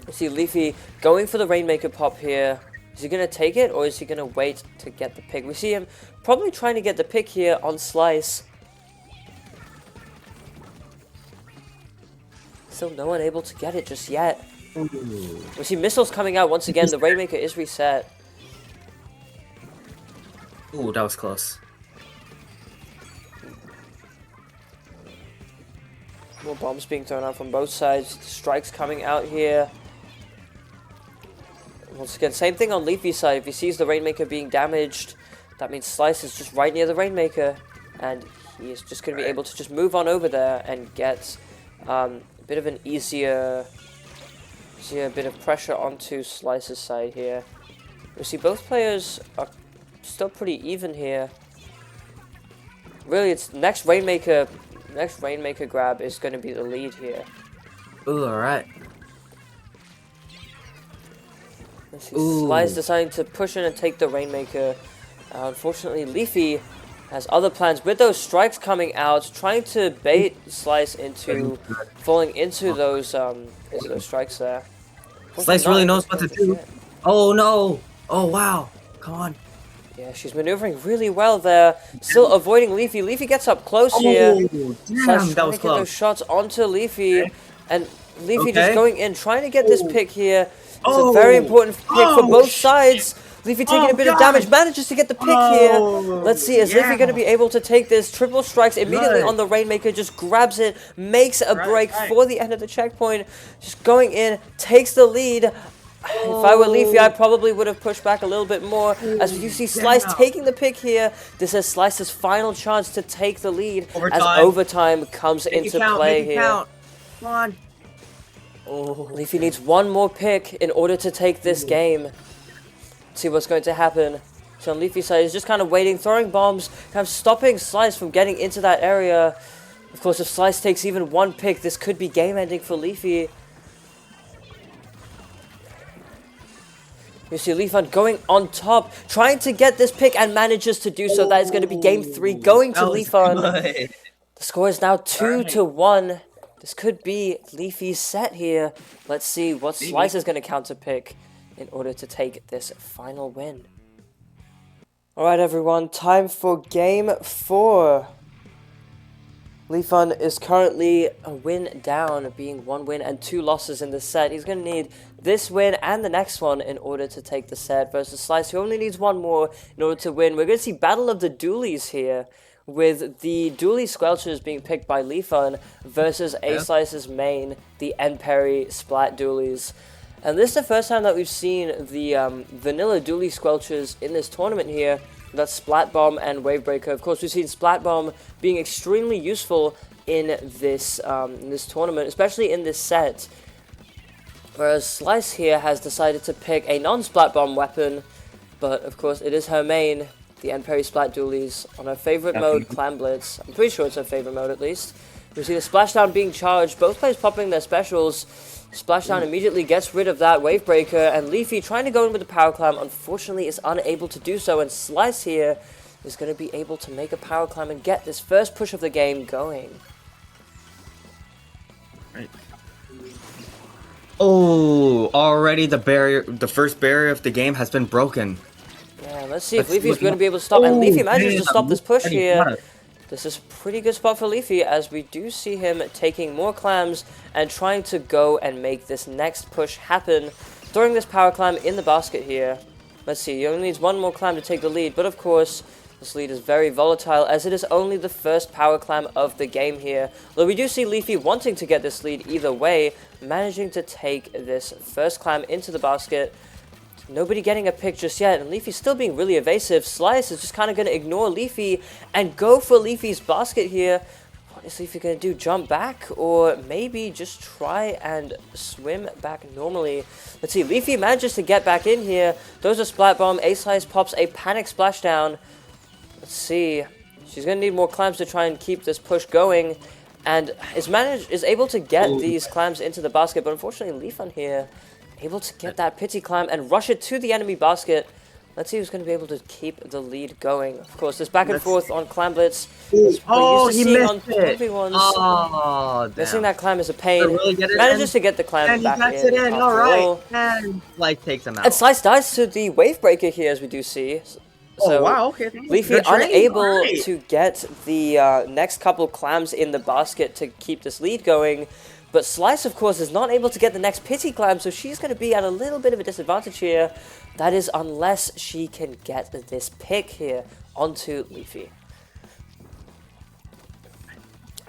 You see Leafy going for the Rainmaker pop here. Is he going to take it, or is he going to wait to get the pick? We see him probably trying to get the pick here on Slice. Still no one able to get it just yet. We see missiles coming out once again. The Rainmaker is reset. Ooh, that was close. More bombs being thrown out from both sides. Strikes coming out here. Once again, same thing on Leafy's side. If he sees the Rainmaker being damaged, that means Slice is just right near the Rainmaker. And he is just going to be able to just move on over there and get a bit of an easier bit of pressure onto Slice's side here. We see both players are still pretty even here. Really, it's next Rainmaker grab is going to be the lead here. Ooh, alright. Slice deciding to push in and take the Rainmaker. Unfortunately, Leafy has other plans with those strikes coming out, trying to bait Slice into falling into those strikes there. Slice really knows what to do. Oh no! Oh wow! Come on. Yeah, she's maneuvering really well there. Still avoiding Leafy. Leafy gets up close here. Damn, that was close. Get those close. shots onto Leafy, and Leafy just going in, trying to get this pick here. It's a very important pick for both sides. Leafy taking a bit of damage, manages to get the pick here. Let's see, is Leafy going to be able to take this? Triple strikes immediately on the Rainmaker, just grabs it, makes a break for the end of the checkpoint. Just going in, takes the lead. If I were Leafy, I probably would have pushed back a little bit more. As you see Slice taking the pick here, this is Slice's final chance to take the lead as overtime comes into play here. Come on. Oh, Leafy needs one more pick in order to take this game. Let's see what's going to happen. So on Leafy's side, he's just kind of waiting, throwing bombs, kind of stopping Slice from getting into that area. Of course, if Slice takes even one pick, this could be game-ending for Leafy. You see Leafy going on top, trying to get this pick and manages to do so. That is going to be game 3, going to Leafy. The score is now 2-1. This could be Leafy's set here. Let's see what Slice is going to counterpick in order to take this final win. Alright everyone, time for game 4. Leafy is currently a win down, being 1 win and 2 losses in the set. He's going to need this win and the next one in order to take the set versus Slice, who only needs 1 more in order to win. We're going to see Battle of the Dualies here. with the Dually Squelchers being picked by Leafun versus A-Slice's main, the N-Perry Splat Dualies. And this is the first time that we've seen the vanilla Dually Squelchers in this tournament here. That's Splat Bomb and Wave Breaker. Of course, we've seen Splat Bomb being extremely useful in this tournament, especially in this set. Whereas Slice here has decided to pick a non-Splat Bomb weapon, but of course it is her main, the N-Perry Splat Dualies, on her favorite mode, Clam Blitz. I'm pretty sure it's her favorite mode at least. We see the Splashdown being charged, both players popping their specials. Splashdown immediately gets rid of that Wave Breaker, and Leafy trying to go in with the Power Clam, unfortunately is unable to do so, and Slice here is going to be able to make a Power Clam and get this first push of the game going. Right. Oh, already the first barrier of the game has been broken. Yeah, let's see if Leafy's going to be able to stop, and Leafy manages to stop this push here. This is a pretty good spot for Leafy, as we do see him taking more clams and trying to go and make this next push happen, throwing this Power Clam in the basket here. Let's see, he only needs one more clam to take the lead, but of course, this lead is very volatile, as it is only the first Power Clam of the game here. Though we do see Leafy wanting to get this lead either way, managing to take this first clam into the basket. Nobody getting a pick just yet, and Leafy's still being really evasive. Slice is just kind of going to ignore Leafy and go for Leafy's basket here. What is Leafy going to do? Jump back? Or maybe just try and swim back normally? Let's see. Leafy manages to get back in here. Throws a Splat Bomb. A-Slice pops a Panic Splashdown. Let's see. She's going to need more clams to try and keep this push going. And is able to get these clams into the basket, but unfortunately Leafun here able to get that pity clam and rush it to the enemy basket. Let's see who's going to be able to keep the lead going. Of course, this back and forth on Clam Blitz. Oh, he missed on it. Oh, damn. Missing that clam is a pain. Really Manages to get the clam and back he gets it in. All right. And Slice takes him out. And Slice dies to the Wave Breaker here, as we do see. So, oh, wow, okay. Leafy unable to get the next couple clams in the basket to keep this lead going. But Slice, of course, is not able to get the next pity clam, so she's going to be at a little bit of a disadvantage here. That is, unless she can get this pick here onto Leafy.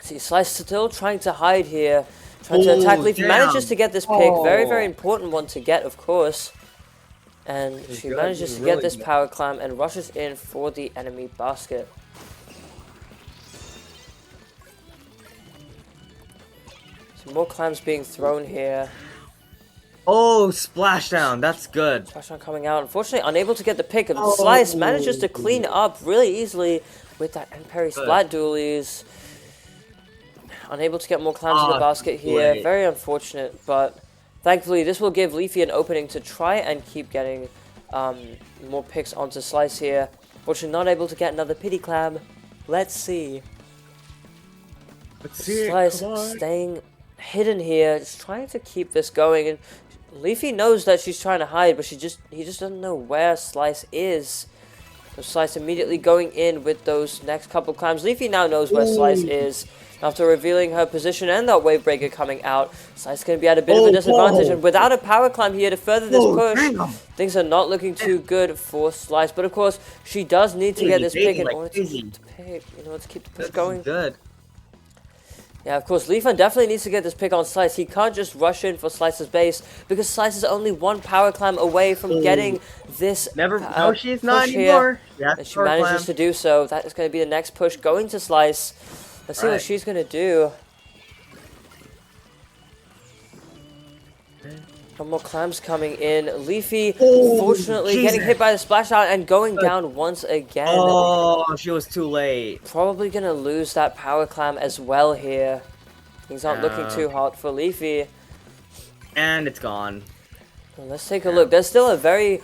See, Slice still trying to hide here, trying to attack Leafy. Damn. Manages to get this pick. Very, very important one to get, of course. And she manages to get this Power Clam and rushes in for the enemy basket. Some more clams being thrown here. Oh, splashdown. That's good. Splashdown coming out. Unfortunately, unable to get the pick. And Slice manages to clean up really easily with that N-Perry Splat Dualies. Unable to get more clams in the basket here. Great. Very unfortunate, but thankfully this will give Leafy an opening to try and keep getting more picks onto Slice here. Fortunately, not able to get another pity clam. Let's see. Let's see. Slice staying hidden here, just trying to keep this going, and Leafy knows that she's trying to hide, but he just doesn't know where Slice is. So Slice immediately going in with those next couple clams. Leafy now knows where Slice is. After revealing her position and that Wave Breaker coming out, Slice is going to be at a bit of a disadvantage, and without a Power Clam here to further this push, things are not looking too good for Slice. But of course, she does need to get this pick in order to keep the pick, to keep the push going. Good. Yeah, of course, Leafun definitely needs to get this pick on Slice. He can't just rush in for Slice's base, because Slice is only one Power Clam away from getting this no, she's not anymore. And she manages to do so. That is going to be the next push going to Slice. Let's see what she's going to do. Some more clams coming in. Leafy, fortunately, getting hit by the splashdown and going down once again. Oh, she was too late. Probably going to lose that Power Clam as well here. Things aren't looking too hot for Leafy. And it's gone. Well, let's take a look. There's still a very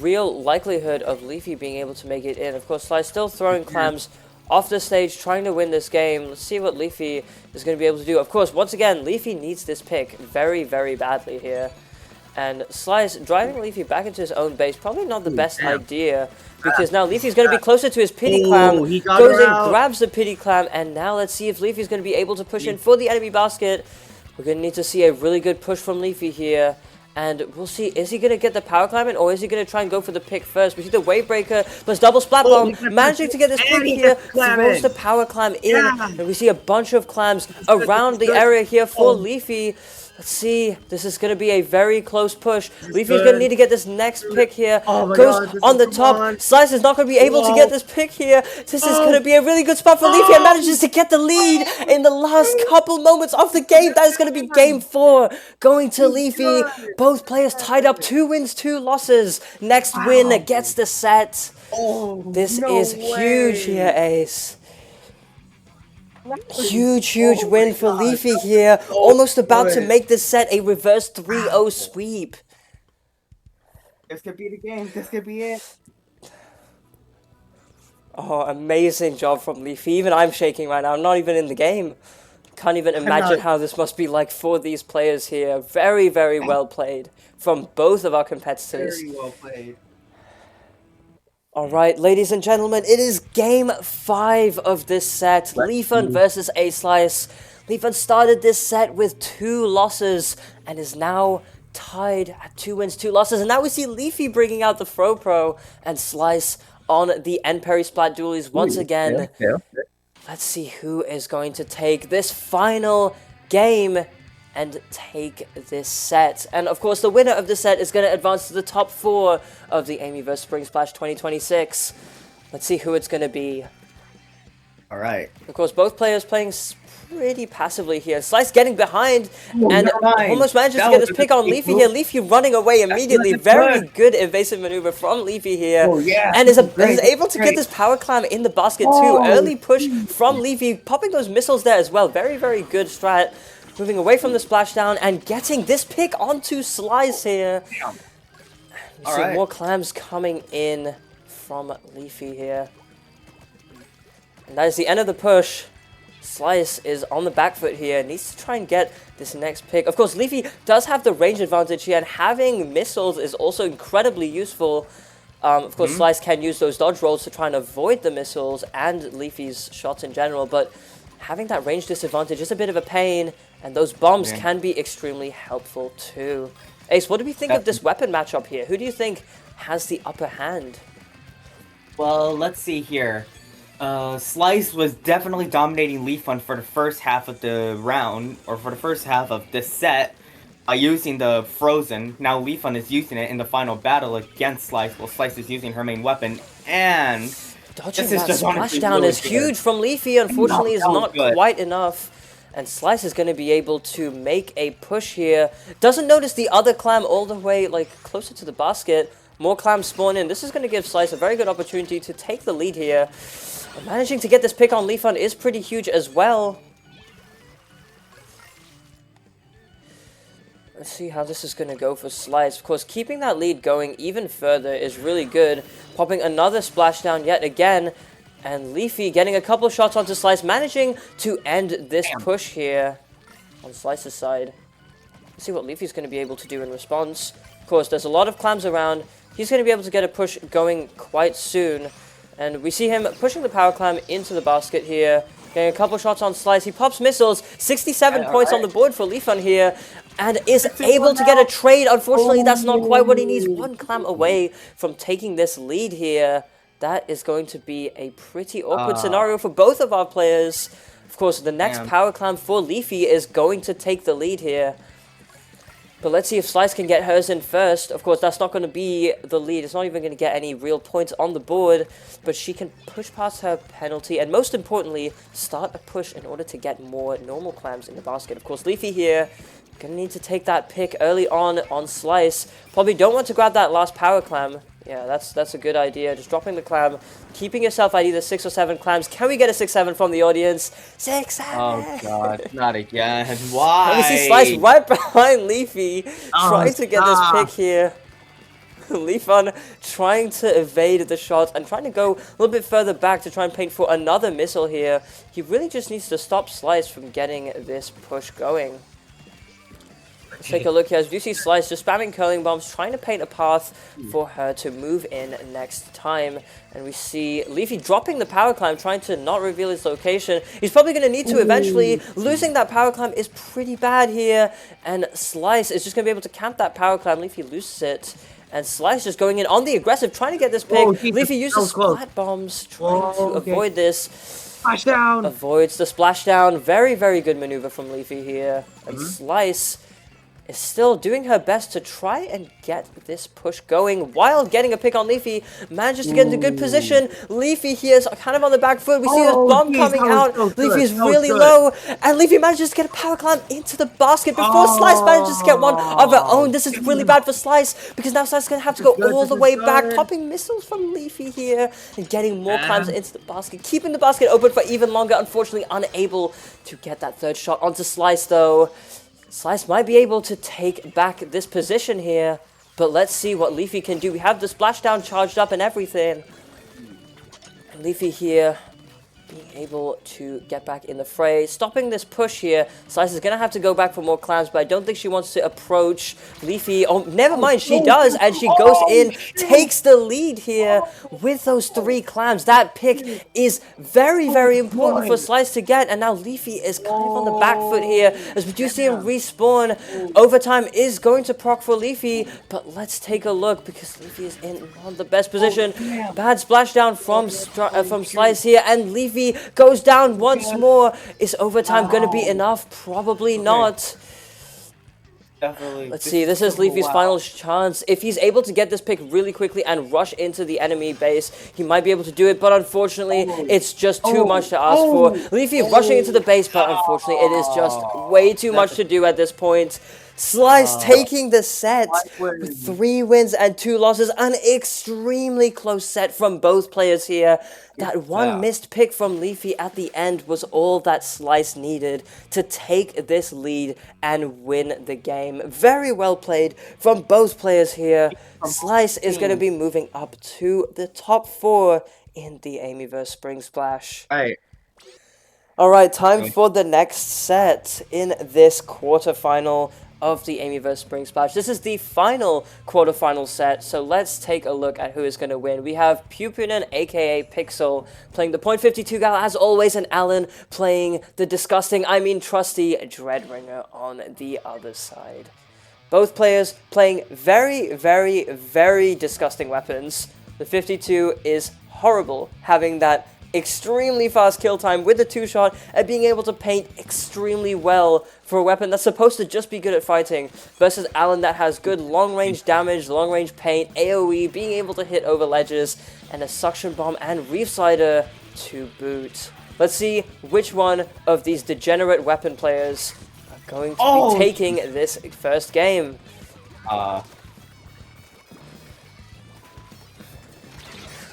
real likelihood of Leafy being able to make it in. Of course, Slice still throwing clams off the stage, trying to win this game. Let's see what Leafy is going to be able to do. Of course, once again, Leafy needs this pick very, very badly here. And Slice driving Leafy back into his own base, probably not the best idea, because now Leafy's going to be closer to his pity clam, goes in, grabs the pity clam, and now let's see if Leafy's going to be able to push in for the enemy basket. We're going to need to see a really good push from Leafy here, And we'll see, is he going to get the power climb in, or is he going to try and go for the pick first? We see the wave breaker plus double splat bomb, managing to get this pick here, throws the power climb in, and we see a bunch of clams around the area here for Leafy. Let's see, this is going to be a very close push. Leafy's going to need to get this next pick here. Goes on the top. Slice is not going to be able to get this pick here. This is going to be a really good spot for Leafy, and manages to get the lead in the last couple moments of the game. That is going to be game 4 going to Leafy. Both players tied up 2 wins, 2 losses. Next win gets the set. This is huge here, Ace. Huge win for Leafy here. Almost about to make this set a reverse 3-0 sweep. This could be the game. This could be it. Oh, amazing job from Leafy. Even I'm shaking right now. I'm not even in the game. Can't even imagine how this must be like for these players here. Very well played from both of our competitors. Very well played. Alright, ladies and gentlemen, it is game 5 of this set. Leafun versus A-Slice. Leafun started this set with 2 losses and is now tied at 2 wins, 2 losses. And now we see Leafy bringing out the Fro Pro and Slice on the End Parry Splat dualies once again. Let's see who is going to take this final game and take this set. And of course, the winner of this set is going to advance to the top 4 of the Amyverse Spring Splash 2026. Let's see who it's going to be. All right. Of course, both players playing pretty passively here. Slice getting behind and almost manages to get this pick on Leafy here. Leafy running away immediately. Very good evasive maneuver from Leafy here. And is able to get this power climb in the basket too. Early push from Leafy, popping those missiles there as well. Very good strat. Moving away from the splashdown and getting this pick onto Slice here. We see more clams coming in from Leafy here. And that is the end of the push. Slice is on the back foot here. Needs to try and get this next pick. Of course, Leafy does have the range advantage here, and having missiles is also incredibly useful. Of course, Slice can use those dodge rolls to try and avoid the missiles and Leafy's shots in general, but having that range disadvantage is a bit of a pain, and those bombs can be extremely helpful too. Ace, what do we think of this weapon matchup here? Who do you think has the upper hand? Well, let's see here. Slice was definitely dominating Leafun for the first half of the round, or for the first half of this set, by using the Frozen. Now Leafun is using it in the final battle against Slice, while Slice is using her main weapon, and dodging that splashdown is huge from Leafy. Unfortunately, is not quite enough. And Slice is going to be able to make a push here. Doesn't notice the other clam all the way like closer to the basket. More clams spawn in. This is going to give Slice a very good opportunity to take the lead here. And managing to get this pick on Leafun is pretty huge as well. Let's see how this is going to go for Slice. Of course, keeping that lead going even further is really good. Popping another splashdown yet again. And Leafy getting a couple shots onto Slice, managing to end this push here on Slice's side. Let's see what Leafy's going to be able to do in response. Of course, there's a lot of clams around. He's going to be able to get a push going quite soon. And we see him pushing the power clam into the basket here. Getting a couple shots on Slice. He pops missiles. 67 points on the board for Leafun here. And is able to get a trade. Unfortunately, that's not quite what he needs. 1 clam away from taking this lead here. That is going to be a pretty awkward scenario for both of our players. Of course, the next power clam for Leafy is going to take the lead here. But let's see if Slice can get hers in first. Of course, that's not going to be the lead. It's not even going to get any real points on the board. But she can push past her penalty. And most importantly, start a push in order to get more normal clams in the basket. Of course, Leafy here, going to need to take that pick early on Slice. Probably don't want to grab that last power clam. Yeah, that's a good idea. Just dropping the clam, keeping yourself at either 6 or 7 clams. Can we get a 6-7 from the audience? 6-7! Oh god, not again. Why? Let me see Slice right behind Leafy, trying to get this pick here. Leafun trying to evade the shot and trying to go a little bit further back to try and paint for another missile here. He really just needs to stop Slice from getting this push going. Let's take a look here as Jooskii Slice just spamming curling bombs, trying to paint a path for her to move in next time. And we see Leafy dropping the power climb, trying to not reveal his location. He's probably going to need to eventually. Losing that power climb is pretty bad here. And Slice is just going to be able to camp that power climb. Leafy loses it. And Slice just going in on the aggressive, trying to get this pick. Leafy uses splat bombs, trying to avoid this. Splashdown! Avoids the splashdown. Very, very good maneuver from Leafy here. And Slice is still doing her best to try and get this push going while getting a pick on Leafy. Manages to get into good position. Leafy here is kind of on the back foot. We see this bomb coming out. Leafy is really low. And Leafy manages to get a power climb into the basket before Slice manages to get one of her own. This is really bad for Slice because now Slice is going to have to go all the way back. Popping missiles from Leafy here and getting more climbs into the basket. Keeping the basket open for even longer. Unfortunately unable to get that third shot onto Slice though. Slice might be able to take back this position here, but let's see what Leafy can do. We have the splashdown charged up and everything. Leafy here being able to get back in the fray. Stopping this push here. Slice is going to have to go back for more clams, but I don't think she wants to approach Leafy. Oh, never mind, she does, and she goes in, takes the lead here with those 3 clams. That pick is very, very important for Slice to get, and now Leafy is kind of on the back foot here, as we do see him respawn. Overtime is going to proc for Leafy, but let's take a look, because Leafy is in not the best position. Bad splashdown from Slice here, and Leafy goes down once more. Is overtime going to be enough? Probably not. Definitely. Let's see, this is Leafy's final chance. If he's able to get this pick really quickly and rush into the enemy base, he might be able to do it, but unfortunately, it's just too much to ask for. Leafy rushing into the base, but unfortunately, it is just way too much to do at this point. Slice taking the set with 3 wins and 2 losses. An extremely close set from both players here. That one missed pick from Leafy at the end was all that Slice needed to take this lead and win the game. Very well played from both players here. Slice is going to be moving up to the top 4 in the Amyverse Spring Splash. Alright, time for the next set in this quarterfinal of the Amyverse Spring Splash. This is the final quarterfinal set, so let's take a look at who is going to win. We have Pupinen, aka Pixel, playing the .52 gal as always, and Alan playing the trusty Dreadringer on the other side. Both players playing very, very, very disgusting weapons. The 52 is horrible, having that extremely fast kill time with the 2-shot and being able to paint extremely well for a weapon that's supposed to just be good at fighting, versus Alan that has good long-range damage, long-range paint, AoE, being able to hit over ledges, and a suction bomb and reef slider to boot. Let's see which one of these degenerate weapon players are going to be taking this first game.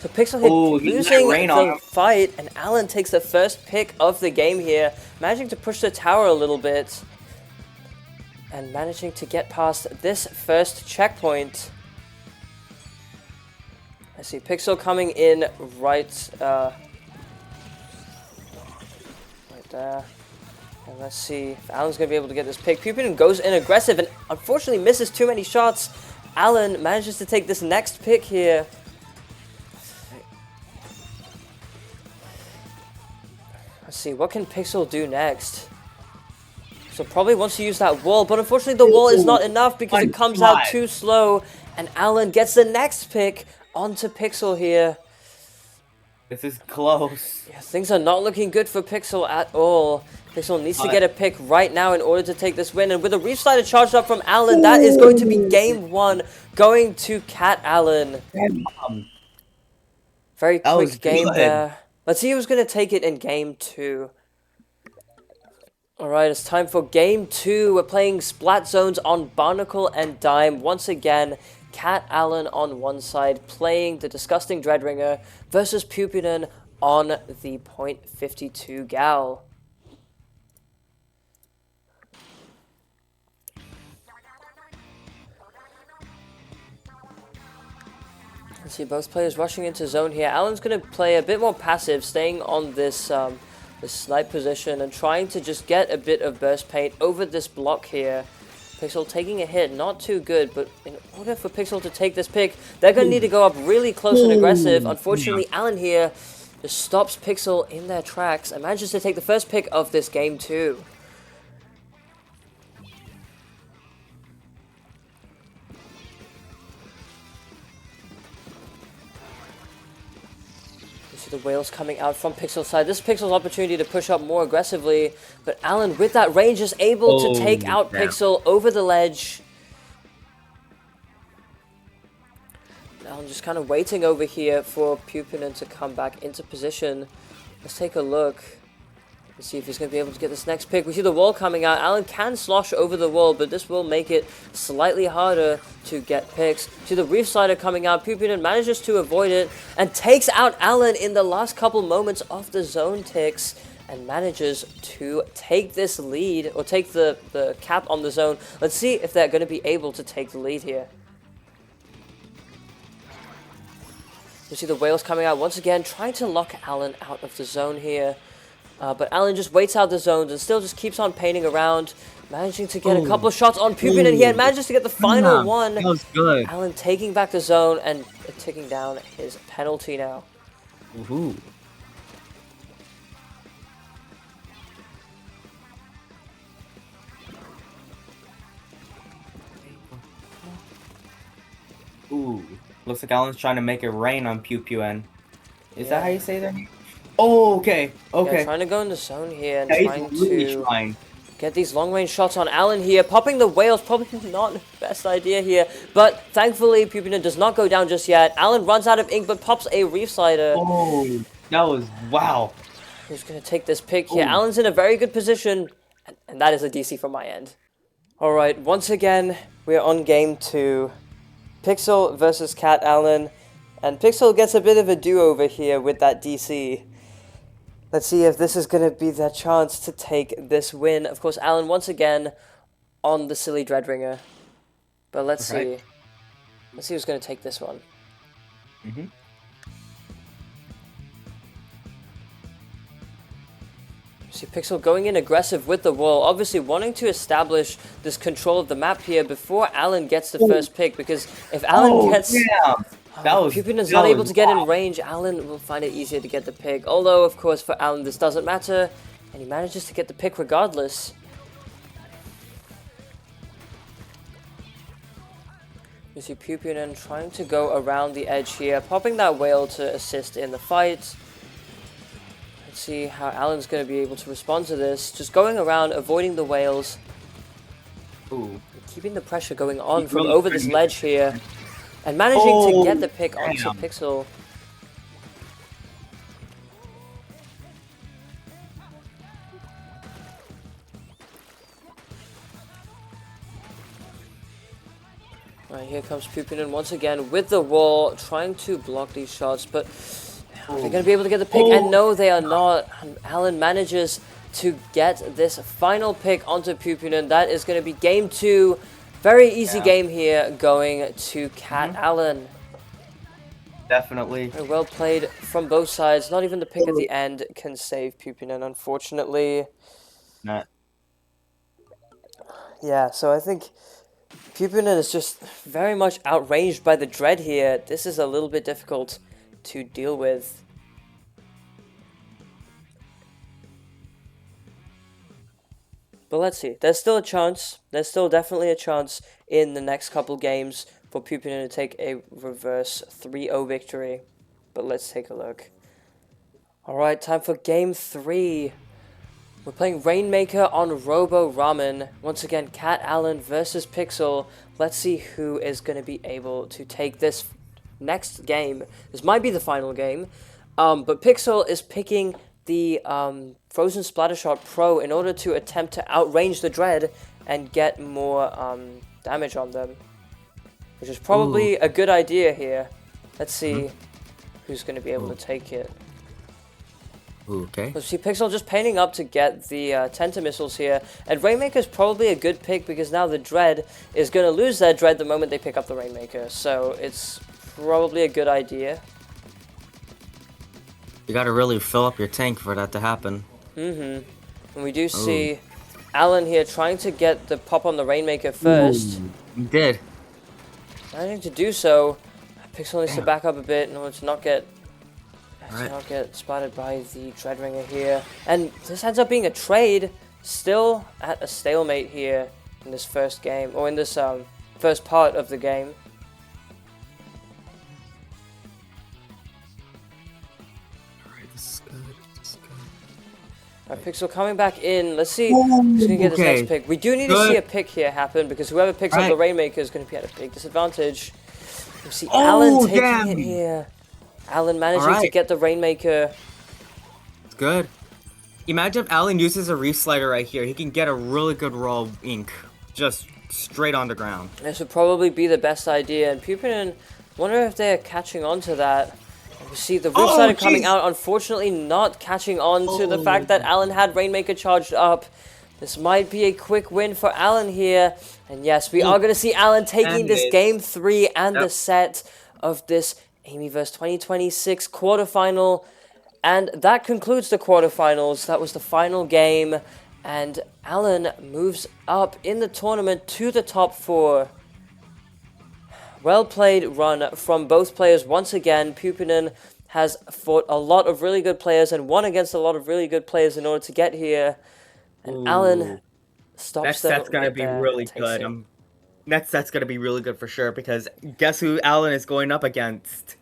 So Pixel hit losing the fight, and Alan takes the first pick of the game here, managing to push the tower a little bit, and managing to get past this first checkpoint. I see Pixel coming in right there. And let's see if Alan's going to be able to get this pick. Pupin goes in aggressive and unfortunately misses too many shots. Alan manages to take this next pick here. Let's see, what can Pixel do next? So probably wants to use that wall, but unfortunately the wall is not enough because it comes out too slow. And Alan gets the next pick onto Pixel here. This is close. Yeah, things are not looking good for Pixel at all. Pixel needs to get a pick right now in order to take this win. And with a reef slider charged up from Alan, that is going to be game 1 going to Cat Allen. Very quick game there. Let's see who's going to take it in game 2. Alright, it's time for game 2. We're playing Splat Zones on Barnacle and Dime. Once again, Cat Allen on one side, playing the disgusting Dreadringer, versus Pupinen on the .52 gal. Let's see, both players rushing into zone here. Alan's going to play a bit more passive, staying on this this snipe position and trying to just get a bit of burst paint over this block here. Pixel taking a hit, not too good, but in order for Pixel to take this pick, they're going to need to go up really close and aggressive. Unfortunately, Alan here just stops Pixel in their tracks and manages to take the first pick of this game too. The whales coming out from Pixel's side. This is Pixel's opportunity to push up more aggressively, but Alan with that range is able to take out Pixel over the ledge. Alan just kind of waiting over here for Pupinen to come back into position. Let's take a look. Let's see if he's going to be able to get this next pick. We see the wall coming out. Alan can slosh over the wall, but this will make it slightly harder to get picks. See the Reef Slider coming out. Pupinen manages to avoid it and takes out Alan in the last couple moments of the zone ticks and manages to take this lead, or take the cap on the zone. Let's see if they're going to be able to take the lead here. We see the whales coming out once again, trying to lock Alan out of the zone here. But Alan just waits out the zones and still just keeps on painting around, managing to get a couple of shots on Pupinen here and manages to get the final one. That was good. Alan taking back the zone and ticking down his penalty now. Woohoo. Ooh. Looks like Alan's trying to make it rain on Pupinen. Is that how you say that? Oh, okay. Okay. Yeah, trying to go in the zone here and trying to get these long-range shots on Alan here. Popping the whales, probably not the best idea here. But thankfully, Pupinen does not go down just yet. Alan runs out of ink, but pops a Reef Slider. Oh, that was... Wow. Who's going to take this pick here? Alan's in a very good position, and that is a DC from my end. Alright, once again, we are on game 2. Pixel versus Cat Allen. And Pixel gets a bit of a do-over here with that DC. Let's see if this is going to be their chance to take this win. Of course, Alan once again on the silly Dreadringer. But let's see. Let's see who's going to take this one. See Pixel going in aggressive with the wall, obviously wanting to establish this control of the map here before Alan gets the first pick, because if Alan gets... Pupinen's not able to get in range, Alan will find it easier to get the pick. Although, of course, for Alan this doesn't matter, and he manages to get the pick regardless. You see Pupinen trying to go around the edge here, popping that whale to assist in the fight. Let's see how Alan's going to be able to respond to this. Just going around, avoiding the whales. Keeping the pressure going on from over this ledge here. And managing to get the pick onto Pixel. Alright, here comes Pupinen once again with the wall, trying to block these shots, but they're going to be able to get the pick, and no, they are not. And Alan manages to get this final pick onto Pupinen. That is going to be game 2. Very easy game here, going to Cat Allen. Definitely. Very well played from both sides. Not even the pick at the end can save Pupinen, unfortunately. Not. Yeah, so I think Pupinen is just very much outranged by the Dread here. This is a little bit difficult to deal with. But let's see. There's still a chance. There's still definitely a chance in the next couple games for Pupinen to take a reverse 3-0 victory. But let's take a look. Alright, time for game 3. We're playing Rainmaker on Robo Ramen. Once again, Cat Allen versus Pixel. Let's see who is going to be able to take this next game. This might be the final game. But Pixel is picking the Frozen Splattershot Pro in order to attempt to outrange the Dread and get more damage on them. Which is probably a good idea here. Let's see who's going to be able to take it. Okay. Let's see Pixel just painting up to get the Tenta missiles here. And Rainmaker is probably a good pick because now the Dread is going to lose their Dread the moment they pick up the Rainmaker. So it's probably a good idea. You gotta really fill up your tank for that to happen. And we do see Alan here trying to get the pop on the Rainmaker first. Ooh, he did. Managing to do so. Pixel needs to back up a bit in order to not get spotted by the Dreadringer here. And this ends up being a trade. Still at a stalemate here in this first game, or in this first part of the game. Alright, Pixel coming back in. Let's see who's going to get this next pick. We do need to see a pick here happen, because whoever picks up the Rainmaker is going to be at a big disadvantage. We see Alan taking it here. Alan managing to get the Rainmaker. It's good. Imagine if Alan uses a Reef Slider right here. He can get a really good roll of ink. Just straight on the ground. This would probably be the best idea. And Pupin, wonder if they're catching on to that. We see the Reef Slider coming out, unfortunately not catching on to the fact that Alan had Rainmaker charged up. This might be a quick win for Alan here. And yes, we are going to see Alan taking this Game 3 and the set of this Amyverse 2026 quarterfinal. And that concludes the quarterfinals. That was the final game. And Alan moves up in the tournament to the top 4. Well played run from both players once again. Pupinen has fought a lot of really good players and won against a lot of really good players in order to get here. And Alan stops them. That's gonna be really good. Next set's gonna be really good for sure, because guess who Alan is going up against?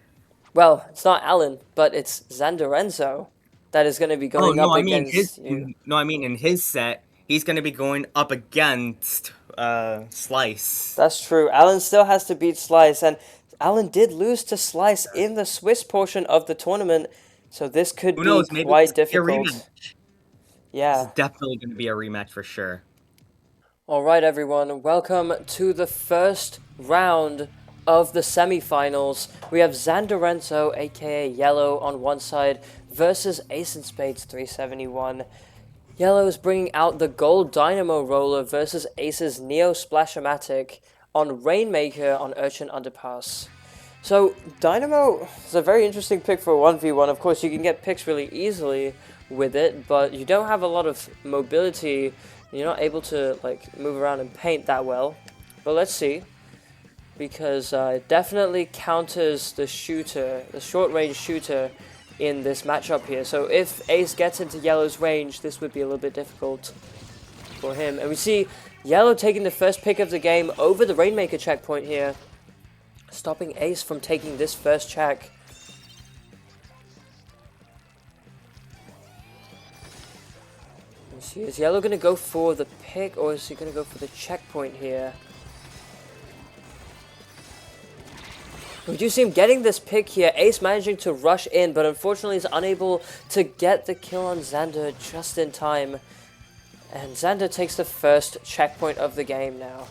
Well, it's not Alan, but it's Zandorenzo that is going to be going up against you. No, I mean in his set, he's going to be going up against Slice. That's true. Alan still has to beat Slice, and Alan did lose to Slice in the Swiss portion of the tournament, so this could be quite difficult. Yeah. It's definitely going to be a rematch for sure. Alright everyone, welcome to the first round of the semifinals. We have Zandorenzo, aka Yellow, on one side versus Ace in Spades 371. Yellow is bringing out the Gold Dynamo Roller versus Ace's Neo Splash-O-Matic on Rainmaker on Urchin Underpass. So Dynamo is a very interesting pick for 1v1. Of course, you can get picks really easily with it, but you don't have a lot of mobility. You're not able to like move around and paint that well. But let's see. Because it definitely counters the shooter, the short-range shooter in this matchup here. So if Ace gets into Yellow's range, this would be a little bit difficult for him. And we see Yellow taking the first pick of the game over the Rainmaker checkpoint here, stopping Ace from taking this first check. Let's see, is Yellow going to go for the pick, or is he going to go for the checkpoint here? We do see him getting this pick here. Ace managing to rush in, but unfortunately is unable to get the kill on Xander just in time. And Xander takes the first checkpoint of the game now.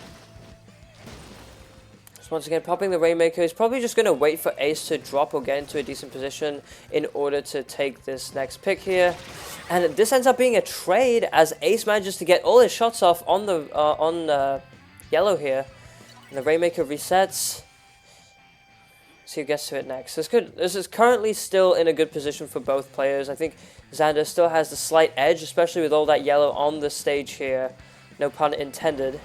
So once again, popping the Rainmaker. He's probably just going to wait for Ace to drop or get into a decent position in order to take this next pick here. And this ends up being a trade as Ace manages to get all his shots off on the Yellow here. And the Rainmaker resets. See who gets to it next. This is currently still in a good position for both players. I think Xander still has the slight edge, especially with all that yellow on the stage here. No pun intended.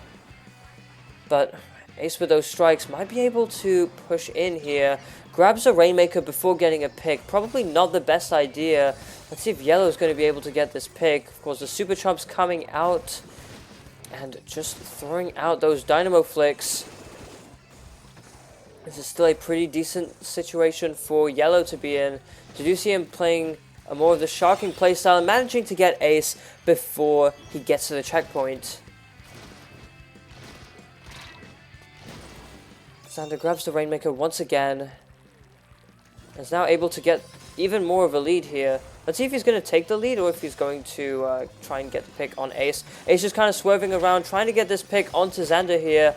But Ace with those strikes might be able to push in here. Grabs a Rainmaker before getting a pick. Probably not the best idea. Let's see if Yellow is going to be able to get this pick. Of course, the Super Chomp's coming out. And just throwing out those Dynamo Flicks. This is still a pretty decent situation for Yellow to be in. Did you see him playing a more of the sharking playstyle and managing to get Ace before he gets to the checkpoint? Xander grabs the Rainmaker once again. Is now able to get even more of a lead here. Let's see if he's going to take the lead or if he's going to try and get the pick on Ace. Ace is kind of swerving around, trying to get this pick onto Xander here.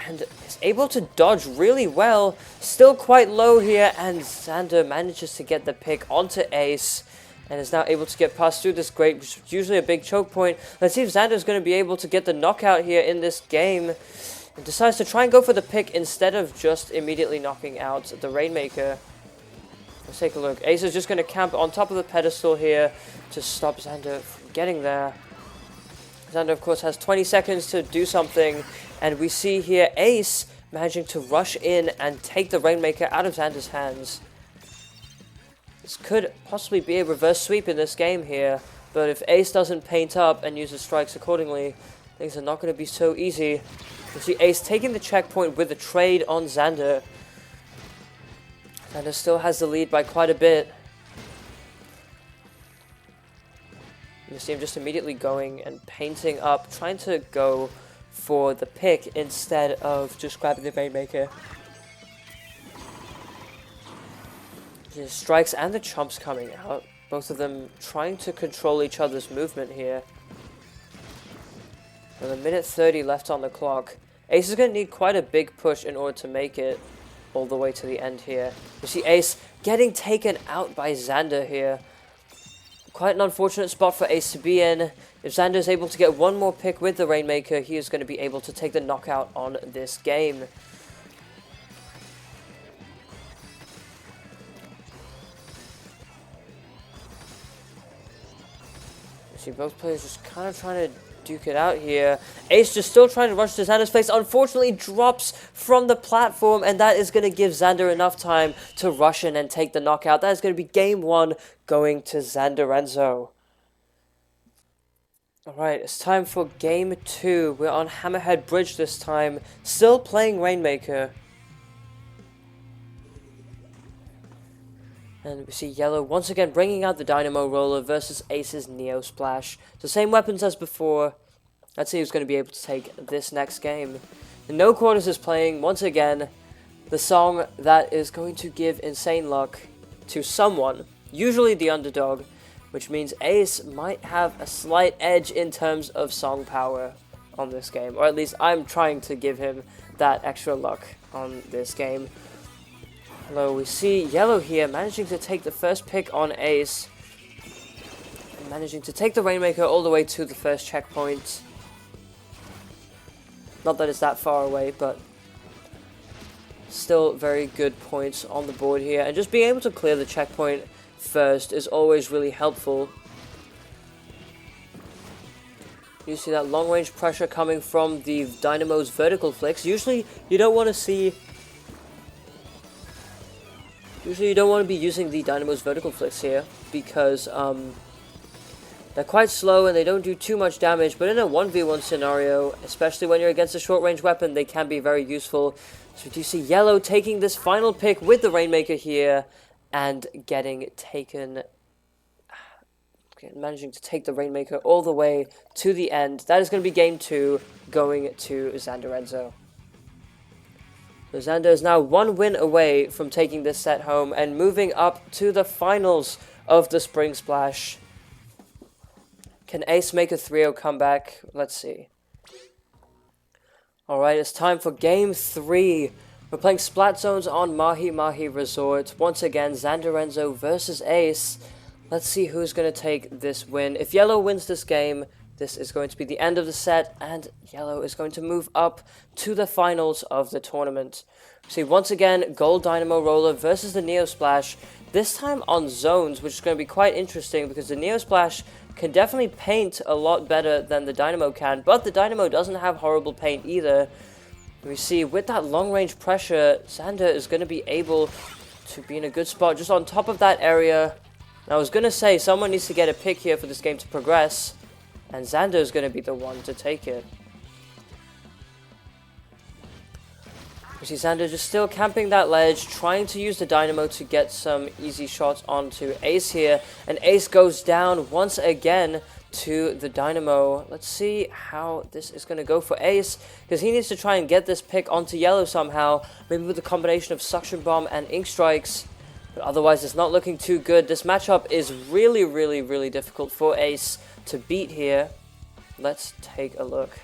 And is able to dodge really well. Still quite low here. And Xander manages to get the pick onto Ace. And is now able to get past through this grate, which is usually a big choke point. Let's see if Xander is going to be able to get the knockout here in this game. And decides to try and go for the pick instead of just immediately knocking out the Rainmaker. Let's take a look. Ace is just going to camp on top of the pedestal here to stop Xander from getting there. Xander, of course, has 20 seconds to do something, and we see here Ace managing to rush in and take the Rainmaker out of Xander's hands. This could possibly be a reverse sweep in this game here, but if Ace doesn't paint up and uses strikes accordingly, things are not going to be so easy. You see Ace taking the checkpoint with the trade on Xander. Xander still has the lead by quite a bit. You see him just immediately going and painting up, trying to go for the pick instead of just grabbing the Rainmaker. The strikes and the chomps coming out, both of them trying to control each other's movement here. With a minute 30 left on the clock, Ace is going to need quite a big push in order to make it all the way to the end here. You see Ace getting taken out by Xander here. Quite an unfortunate spot for Ace to be in. If Xander is able to get one more pick with the Rainmaker, he is going to be able to take the knockout on this game. You see both players just kind of trying to duke it out here. Ace just still trying to rush to Xander's face. Unfortunately drops from the platform, and that is going to give Xander enough time to rush in and take the knockout. That is going to be game 1 going to Xander Renzo. Alright, it's time for game 2. We're on Hammerhead Bridge this time. Still playing Rainmaker. And we see Yellow once again bringing out the Dynamo Roller versus Ace's Neo Splash. The same weapons as before. Let's see who's going to be able to take this next game. And No Quarters is playing, once again, the song that is going to give insane luck to someone. Usually the underdog, which means Ace might have a slight edge in terms of song power on this game. Or at least I'm trying to give him that extra luck on this game. Hello, we see Yellow here managing to take the first pick on Ace. And managing to take the Rainmaker all the way to the first checkpoint. Not that it's that far away, but still very good points on the board here. And just being able to clear the checkpoint first is always really helpful. You see that long range pressure coming from the Dynamo's vertical flicks. Usually you don't want to be using the Dynamo's vertical flicks here because they're quite slow and they don't do too much damage, but in a 1v1 scenario, especially when you're against a short-range weapon, they can be very useful. So do you see Yellow taking this final pick with the Rainmaker here and managing to take the Rainmaker all the way to the end. That is going to be game 2 going to Xander Renzo. So Xander is now 1 win away from taking this set home and moving up to the finals of the Spring Splash. Can Ace make a 3-0 comeback? Let's see. Alright, it's time for game 3. We're playing Splat Zones on Mahi Mahi Resort. Once again, Xander Renzo versus Ace. Let's see who's going to take this win. If Yellow wins this game, this is going to be the end of the set, and Yellow is going to move up to the finals of the tournament. See, once again, Gold Dynamo Roller versus the Neo Splash, this time on zones, which is going to be quite interesting because the Neo Splash can definitely paint a lot better than the Dynamo can, but the Dynamo doesn't have horrible paint either. We see with that long-range pressure, Xander is going to be able to be in a good spot just on top of that area. And I was going to say someone needs to get a pick here for this game to progress, and Xander is going to be the one to take it. We see Xander just still camping that ledge, trying to use the Dynamo to get some easy shots onto Ace here. And Ace goes down once again to the Dynamo. Let's see how this is going to go for Ace, because he needs to try and get this pick onto Yellow somehow, maybe with a combination of Suction Bomb and Ink Strikes. But otherwise, it's not looking too good. This matchup is really, really, really difficult for Ace to beat here. Let's take a look.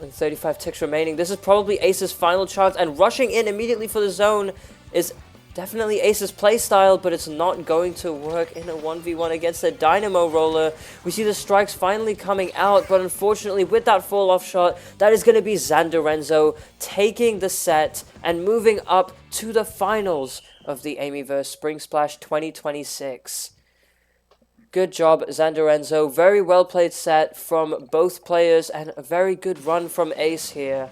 And 35 ticks remaining. This is probably Ace's final chance, and rushing in immediately for the zone is definitely Ace's playstyle, but it's not going to work in a 1v1 against the Dynamo Roller. We see the strikes finally coming out, but unfortunately with that fall-off shot, that is going to be Zandorenzo taking the set and moving up to the finals of the Amyverse Spring Splash 2026. Good job, Zandorenzo. Very well played set from both players, and a very good run from Ace here.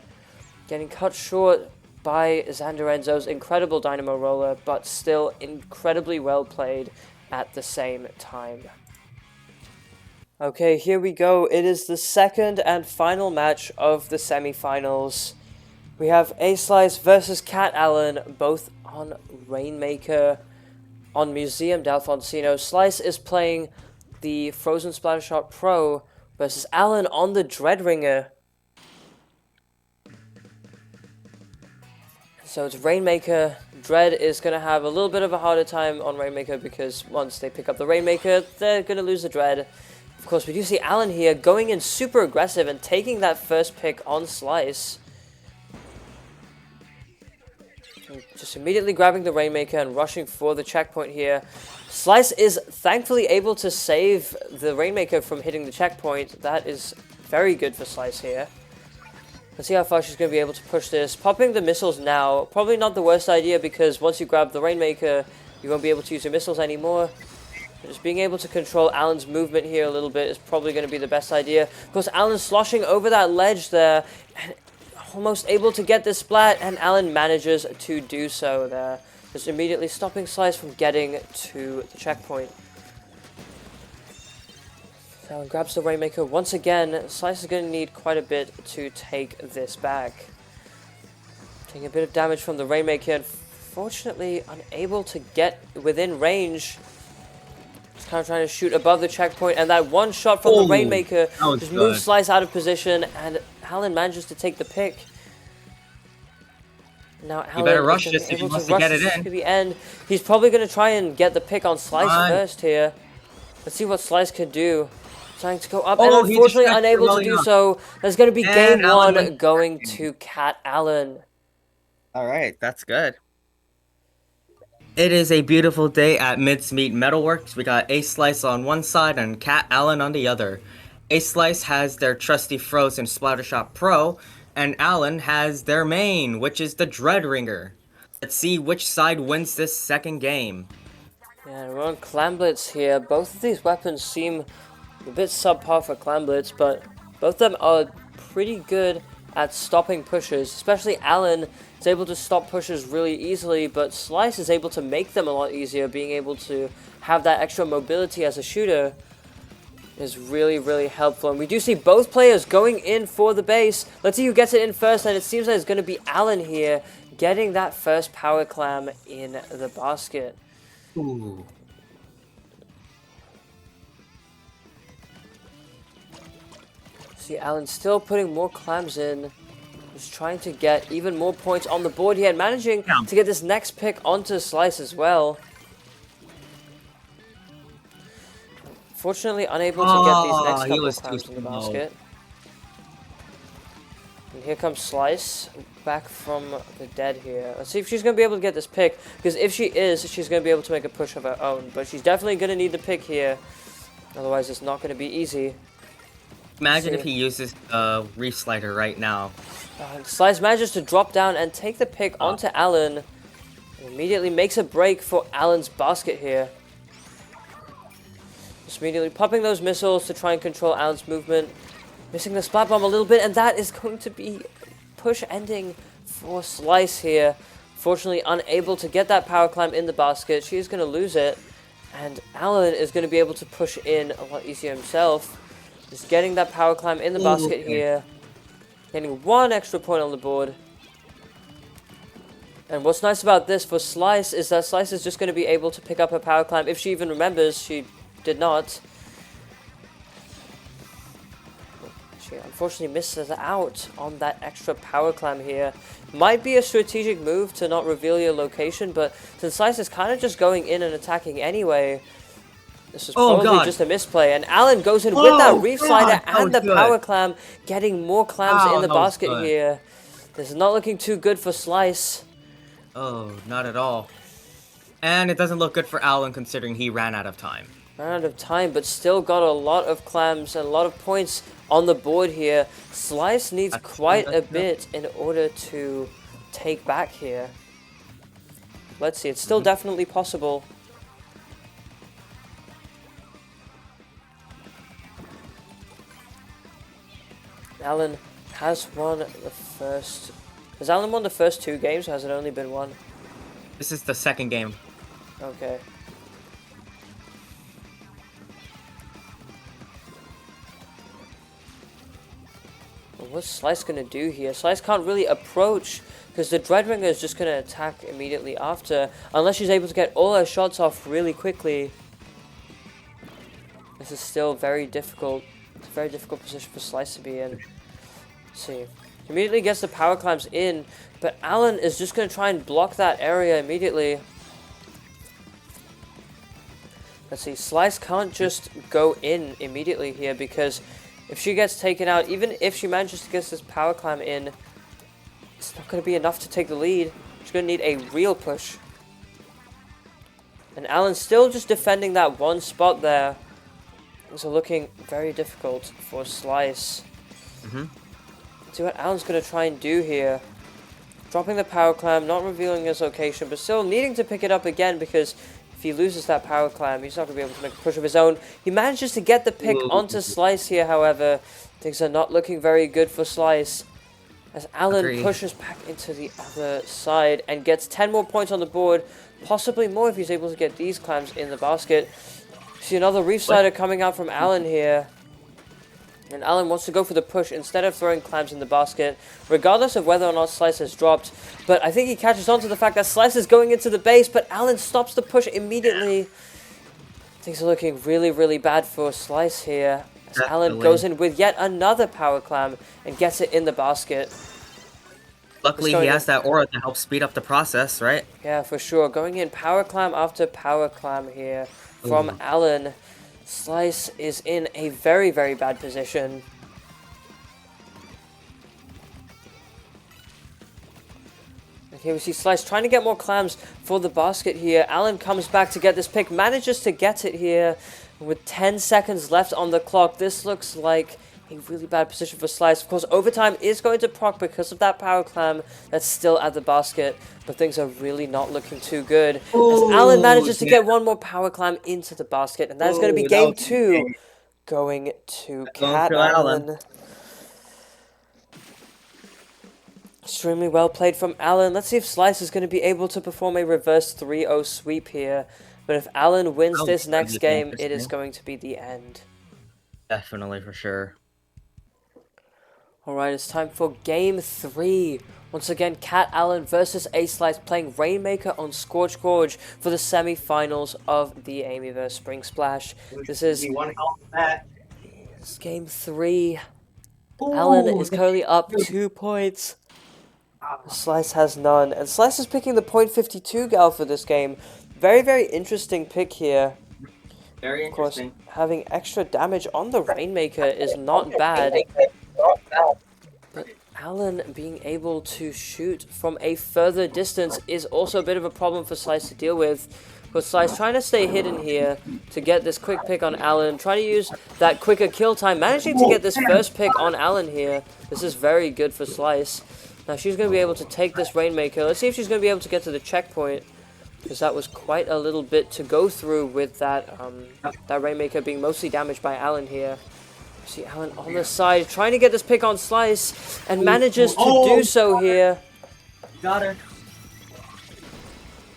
Getting cut short by Zandorenzo's incredible Dynamo Roller, but still incredibly well played at the same time. Okay, here we go. It is the second and final match of the semifinals. We have A-Slice versus Cat Allen, both on Rainmaker. On Museum D'Alfonsino, Slice is playing the Frozen Splattershot Pro versus Allen on the Dreadringer. So it's Rainmaker. Dread is going to have a little bit of a harder time on Rainmaker because once they pick up the Rainmaker, they're going to lose the Dread. Of course, we do see Allen here going in super aggressive and taking that first pick on Slice. Just immediately grabbing the Rainmaker and rushing for the checkpoint here. Slice is thankfully able to save the Rainmaker from hitting the checkpoint. That is very good for Slice here. Let's see how far she's going to be able to push this. Popping the missiles now, probably not the worst idea because once you grab the Rainmaker, you won't be able to use your missiles anymore. Just being able to control Allen's movement here a little bit is probably going to be the best idea. Of course, Allen's sloshing over that ledge there, and almost able to get this splat, and Allen manages to do so there. Just immediately stopping Slice from getting to the checkpoint. Allen grabs the Rainmaker once again. Slice is going to need quite a bit to take this back. Taking a bit of damage from the Rainmaker, unfortunately unable to get within range. Just kind of trying to shoot above the checkpoint, and that one shot from the Rainmaker just moves Slice out of position, and Allen manages to take the pick. Now Allen you better rush this if he wants to get it in. To the end. He's probably going to try and get the pick on Slice first here. Let's see what Slice could do. Trying to go up, and unfortunately unable to do so. There's going to be game one going to Cat Allen. Alright, that's good. It is a beautiful day at Mincemeat Metalworks. We got A-Slice on one side and Cat Allen on the other. A-Slice has their trusty Frozen Splattershot Pro, and Allen has their main, which is the Dreadringer. Let's see which side wins this second game. Yeah, we're on Clam Blitz here. Both of these weapons seem a bit subpar for Clam Blitz, but both of them are pretty good at stopping pushes. Especially Allen is able to stop pushes really easily, but Slice is able to make them a lot easier. Being able to have that extra mobility as a shooter is really, really helpful. And we do see both players going in for the base. Let's see who gets it in first, and it seems like it's going to be Allen here getting that first power clam in the basket. Ooh. See Allen still putting more clams in. Just trying to get even more points on the board here and managing to get this next pick onto Slice as well. Fortunately unable to get these next couple of clams in the basket. And here comes Slice back from the dead here. Let's see if she's going to be able to get this pick, because if she is, she's going to be able to make a push of her own. But she's definitely going to need the pick here. Otherwise it's not going to be easy. Imagine if he uses Reef Slider right now. Slice manages to drop down and take the pick onto Allen. And immediately makes a break for Allen's basket here. Just immediately popping those missiles to try and control Allen's movement. Missing the splat bomb a little bit, and that is going to be push ending for Slice here. Fortunately unable to get that power climb in the basket. She is going to lose it. And Allen is going to be able to push in a lot easier himself. Just getting that power climb in the basket here. Getting one extra point on the board. And what's nice about this for Slice is that Slice is just going to be able to pick up her power climb. If she even remembers, she did not. She unfortunately misses out on that extra power climb here. Might be a strategic move to not reveal your location, but since Slice is kind of just going in and attacking anyway, this is probably just a misplay. And Allen goes in with that Reef Slider and the power clam, getting more clams in the basket here. This is not looking too good for Slice. Oh, not at all. And it doesn't look good for Alan considering he ran out of time. Ran out of time, but still got a lot of clams and a lot of points on the board here. Slice needs quite a bit in order to take back here. Let's see, it's still definitely possible. Alan has won the first... Has Alan won the first 2 games, or has it only been 1? This is the second game. Okay. Well, what's Slice gonna do here? Slice can't really approach, because the Dreadringer is just gonna attack immediately after, unless she's able to get all her shots off really quickly. This is still very difficult. It's a very difficult position for Slice to be in. Let's see. Immediately gets the power clams in, but Alan is just going to try and block that area immediately. Let's see. Slice can't just go in immediately here, because if she gets taken out, even if she manages to get this power clam in, it's not going to be enough to take the lead. She's going to need a real push. And Alan's still just defending that one spot there. Things are looking very difficult for Slice. Let's see what Alan's going to try and do here. Dropping the power clam, not revealing his location, but still needing to pick it up again, because if he loses that power clam, he's not going to be able to make a push of his own. He manages to get the pick onto Slice here, however. Things are not looking very good for Slice, as Alan pushes back into the other side and gets 10 more points on the board, possibly more if he's able to get these clams in the basket. See another Reef Slider coming out from Alan here. And Alan wants to go for the push instead of throwing clams in the basket, regardless of whether or not Slice has dropped. But I think he catches on to the fact that Slice is going into the base, but Alan stops the push immediately. Things are looking really, really bad for Slice here, as Alan goes in with yet another power clam and gets it in the basket. Luckily, he has that aura to help speed up the process, right? Yeah, for sure. Going in power clam after power clam here from Alan. Slice is in a very, very bad position. And here we see Slice trying to get more clams for the basket here. Alan comes back to get this pick, manages to get it here. With 10 seconds left on the clock, this looks like a really bad position for Slice. Of course, overtime is going to proc because of that power clam that's still at the basket, but things are really not looking too good. As Alan manages to get one more power clam into the basket, and that is going to be game 2 going to Cat Alan. Extremely well played from Alan. Let's see if Slice is going to be able to perform a reverse 3-0 sweep here. But if Alan wins this next game, it is going to be the end. Definitely, for sure. Alright, it's time for game 3. Once again, Cat Alan versus A-Slice playing Rainmaker on Scorch Gorge for the semi-finals of the Amyverse Spring Splash. This is game 3. Alan is currently up 2 points. Slice has none. And Slice is picking the .52 gal for this game. Very, very interesting pick here. Very interesting. Of course, having extra damage on the Rainmaker is not bad. But Alan being able to shoot from a further distance is also a bit of a problem for Slice to deal with. But Slice trying to stay hidden here to get this quick pick on Alan. Trying to use that quicker kill time. Managing to get this first pick on Alan here. This is very good for Slice. Now she's going to be able to take this Rainmaker. Let's see if she's going to be able to get to the checkpoint, because that was quite a little bit to go through with that that Rainmaker being mostly damaged by Alan here. See Alan on the side trying to get this pick on Slice and manages to do so here. Got her.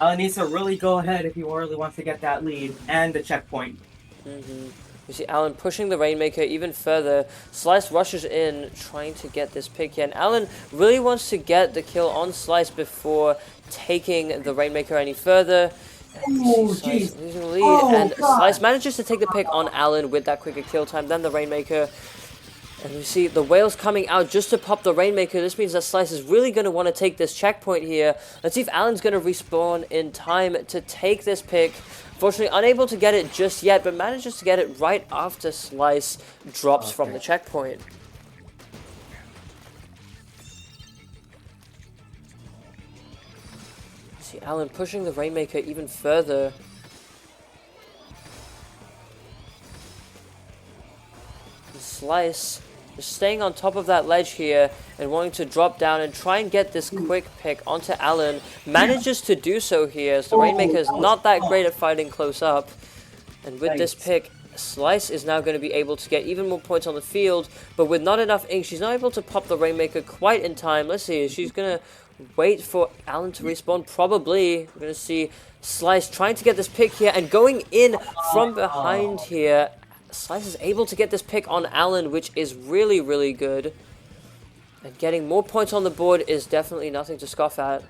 Alan needs to really go ahead if he really wants to get that lead and the checkpoint. You see Alan pushing the Rainmaker even further. Slice rushes in trying to get this pick here. And Alan really wants to get the kill on Slice before taking the Rainmaker any further. Slice losing the lead, and Slice manages to take the pick on Alan with that quicker kill time than the Rainmaker. And you see the whales coming out just to pop the Rainmaker. This means that Slice is really going to want to take this checkpoint here. Let's see if Alan's going to respawn in time to take this pick. Fortunately, unable to get it just yet, but manages to get it right after Slice drops from the checkpoint. See See Alan pushing the Rainmaker even further. And Slice just staying on top of that ledge here and wanting to drop down and try and get this quick pick onto Alan. Manages to do so here, as the Rainmaker is not that great at fighting close up. And with this pick, Slice is now going to be able to get even more points on the field, but with not enough ink, she's not able to pop the Rainmaker quite in time. Let's see, she's going to wait for Alan to respawn, probably. We're going to see Slice trying to get this pick here and going in from behind here. Slice is able to get this pick on Alan, which is really, really good. And getting more points on the board is definitely nothing to scoff at.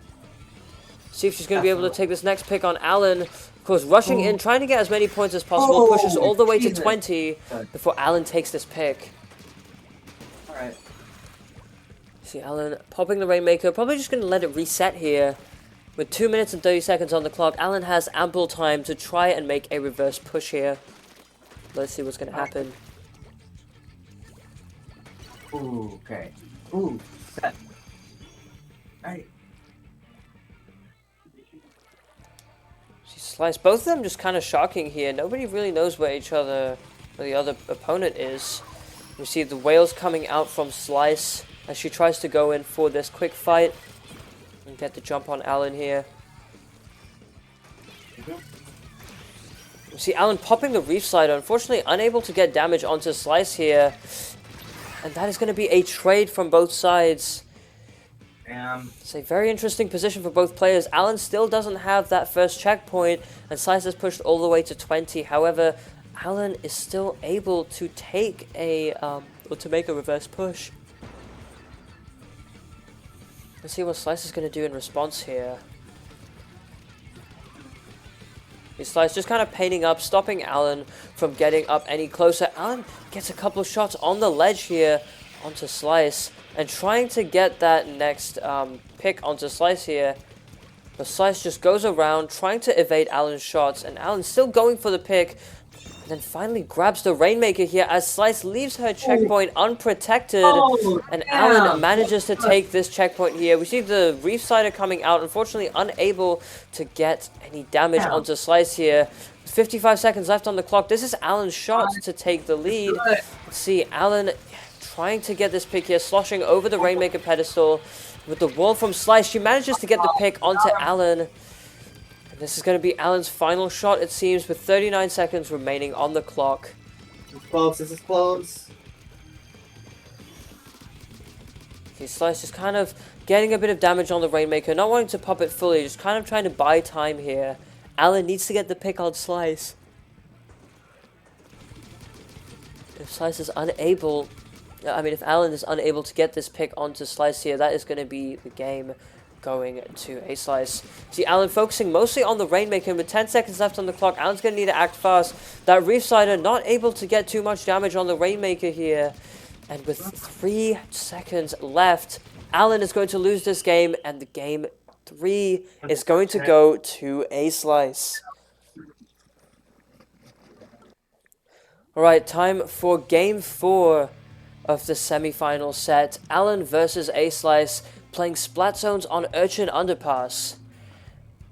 See if she's going to be able to take this next pick on Alan. Of course, rushing in, trying to get as many points as possible, pushes all the way to 20 before Alan takes this pick. Alright. See Alan popping the Rainmaker, probably just going to let it reset here. With 2 minutes and 30 seconds on the clock, Alan has ample time to try and make a reverse push here. Let's see what's going to happen. Ooh, okay. Ooh, set. Alright. She sliced both of them, just kind of shocking here. Nobody really knows where the other opponent is. We see the whales coming out from Slice as she tries to go in for this quick fight and get the jump on Alan here. We see Alan popping the Reef Slider, unfortunately unable to get damage onto Slice here. And that is going to be a trade from both sides. It's a very interesting position for both players. Alan still doesn't have that first checkpoint, and Slice has pushed all the way to 20. However, Alan is still able to take or to make a reverse push. Let's see what Slice is going to do in response here. Slice just kind of painting up, stopping Alan from getting up any closer. Alan gets a couple of shots on the ledge here onto Slice and trying to get that next pick onto Slice here. But Slice just goes around trying to evade Alan's shots, and Alan's still going for the pick. And then finally grabs the Rainmaker here as Slice leaves her checkpoint unprotected. And Alan manages to take this checkpoint here. We see the Reef Slider coming out, unfortunately unable to get any damage onto Slice here. 55 seconds left on the clock. This is Alan's shot to take the lead. Let's see Alan trying to get this pick here, sloshing over the Rainmaker pedestal. With the wall from Slice, she manages to get the pick onto Alan. This is going to be Alan's final shot, it seems, with 39 seconds remaining on the clock. This is close, this is close. Okay, Slice just kind of getting a bit of damage on the Rainmaker, not wanting to pop it fully, just kind of trying to buy time here. Alan needs to get the pick on Slice. If Slice is unable... if Alan is unable to get this pick onto Slice here, that is going to be the game going to a Slice. See Alan focusing mostly on the Rainmaker. With 10 seconds left on the clock, Alan's going to need to act fast. That Reef Slider not able to get too much damage on the Rainmaker here. And with 3 seconds left, Alan is going to lose this game, and the game 3 is going to go to a Slice. Alright, time for game 4 of the semi-final set. Alan versus a Slice, playing Splat Zones on Urchin Underpass.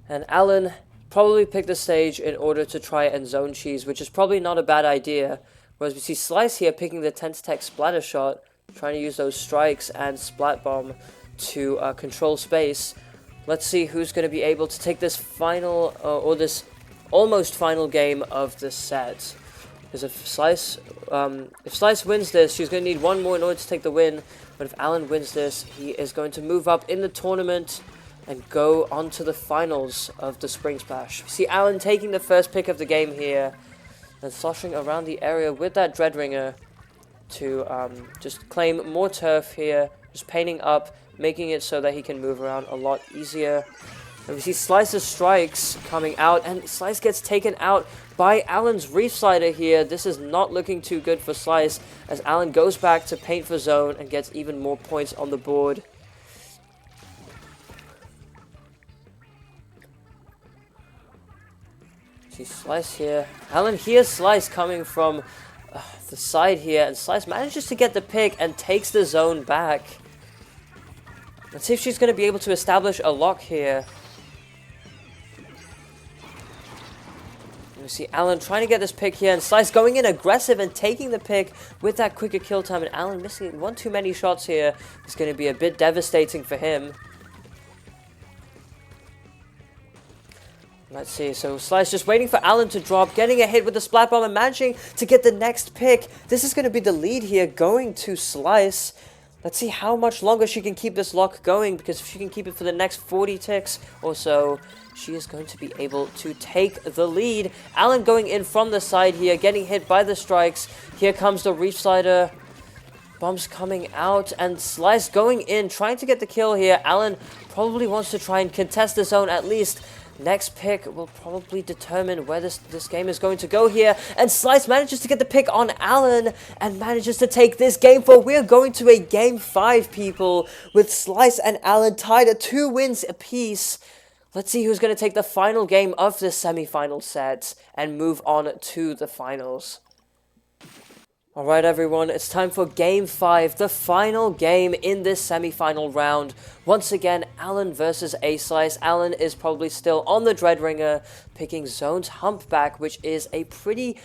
And Alan probably picked the stage in order to try and zone cheese, which is probably not a bad idea. Whereas we see Slice here picking the Tense Tech Splatter Shot, trying to use those strikes and Splat Bomb to control space. Let's see who's going to be able to take this final, or this almost final game of the set. Because if Slice wins this, she's going to need one more in order to take the win. But if Alan wins this, he is going to move up in the tournament and go on to the finals of the Spring Splash. We see Alan taking the first pick of the game here and sloshing around the area with that Dreadringer to just claim more turf here, just painting up, making it so that he can move around a lot easier. And we see Slice's strikes coming out, and Slice gets taken out by Alan's Reef Slider here. This is not looking too good for Slice, as Alan goes back to paint for zone and gets even more points on the board. See Slice here. Alan hears Slice coming from the side here, and Slice manages to get the pick and takes the zone back. Let's see if she's going to be able to establish a lock here. You see Alan trying to get this pick here, and Slice going in aggressive and taking the pick with that quicker kill time, and Alan missing one too many shots here is going to be a bit devastating for him. Let's see, so Slice just waiting for Alan to drop, getting a hit with the Splat Bomb and managing to get the next pick. This is going to be the lead here going to Slice. Let's see how much longer she can keep this lock going, because if she can keep it for the next 40 ticks or so, she is going to be able to take the lead. Alan going in from the side here, getting hit by the strikes. Here comes the Reef Slider. Bombs coming out, and Slice going in, trying to get the kill here. Alan probably wants to try and contest the zone at least. Next pick will probably determine where this game is going to go here. And Slice manages to get the pick on Alan and manages to take this game 4. We're going to a game 5, people, with Slice and Alan tied at 2 wins apiece. Let's see who's going to take the final game of this semi-final set and move on to the finals. Alright everyone, it's time for Game 5, the final game in this semi-final round. Once again, Alan versus A-Slice. Alan is probably still on the Dreadringer, picking Zone's Humpback, which is a pretty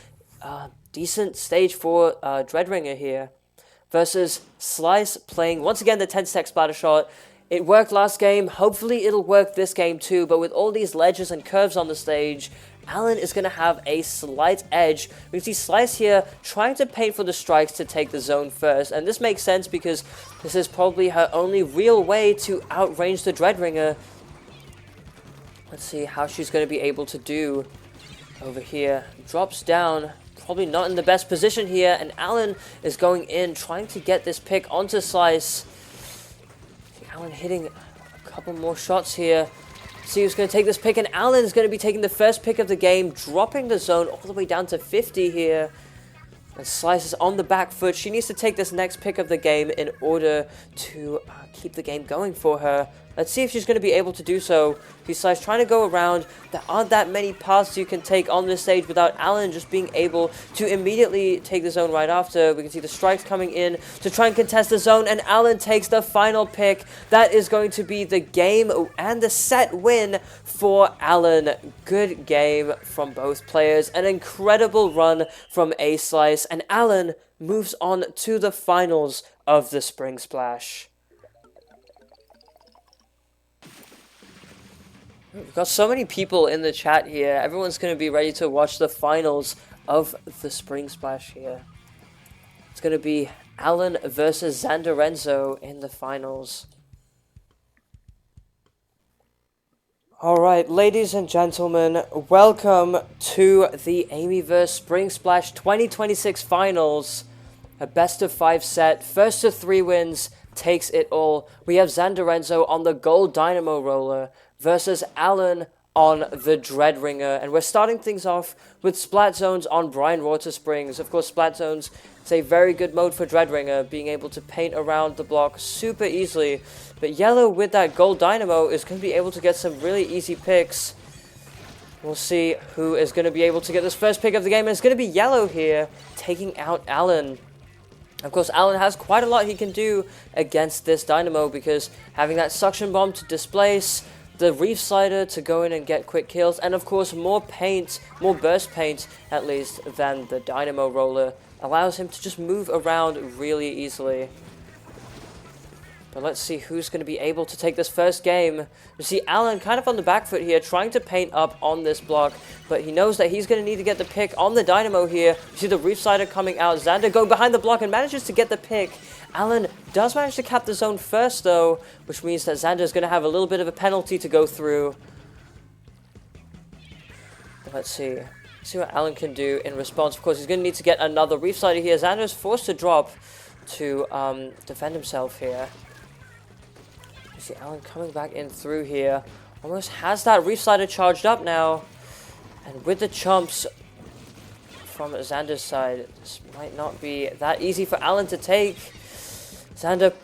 decent stage for Dreadringer here. Versus Slice playing, once again, the 10-stack splatter shot. It worked last game, hopefully it'll work this game too, but with all these ledges and curves on the stage, Alan is going to have a slight edge. We see Slice here trying to paint for the strikes to take the zone first, and this makes sense because this is probably her only real way to outrange the Dreadringer. Let's see how she's going to be able to do over here. Drops down, probably not in the best position here, and Alan is going in, trying to get this pick onto Slice. Alan hitting a couple more shots here. See who's going to take this pick, and Alan is going to be taking the first pick of the game, dropping the zone all the way down to 50 here. And Slice is on the back foot. She needs to take this next pick of the game in order to keep the game going for her. Let's see if she's going to be able to do so. See Slice trying to go around. There aren't that many paths you can take on this stage without Alan just being able to immediately take the zone right after. We can see the strikes coming in to try and contest the zone, and Alan takes the final pick. That is going to be the game and the set win for Alan. Good game from both players. An incredible run from A-Slice, and Alan moves on to the finals of the Spring Splash. We've got so many people in the chat here. Everyone's going to be ready to watch the finals of the Spring Splash here. It's going to be Alan versus Zandorenzo in the finals. Alright, ladies and gentlemen, welcome to the Amyverse Spring Splash 2026 finals. A best of 5 set, first to 3 wins, takes it all. We have Zandorenzo on the gold Dynamo Roller versus Alan on the Dreadringer. And we're starting things off with Splat Zones on Brine Water Springs. Of course, Splat Zones is a very good mode for Dreadringer, being able to paint around the block super easily. But Yellow with that gold Dynamo is going to be able to get some really easy picks. We'll see who is going to be able to get this first pick of the game. And it's going to be Yellow here, taking out Alan. Of course, Alan has quite a lot he can do against this Dynamo, because having that Suction Bomb to displace, the Reef Slider to go in and get quick kills, and of course more paint, more burst paint at least, than the Dynamo Roller, allows him to just move around really easily. But let's see who's going to be able to take this first game. You see Alan kind of on the back foot here, trying to paint up on this block, but he knows that he's going to need to get the pick on the Dynamo here. You see the Reef Slider coming out, Xander going behind the block and manages to get the pick. Alan does manage to cap the zone first though, which means that Xander is going to have a little bit of a penalty to go through. Let's see what Alan can do in response. Of course, he's going to need to get another Reef Slider here. Xander is forced to drop to defend himself here. You see Alan coming back in through here. Almost has that Reef Slider charged up now. And with the chumps from Xander's side, this might not be that easy for Alan to take. Xander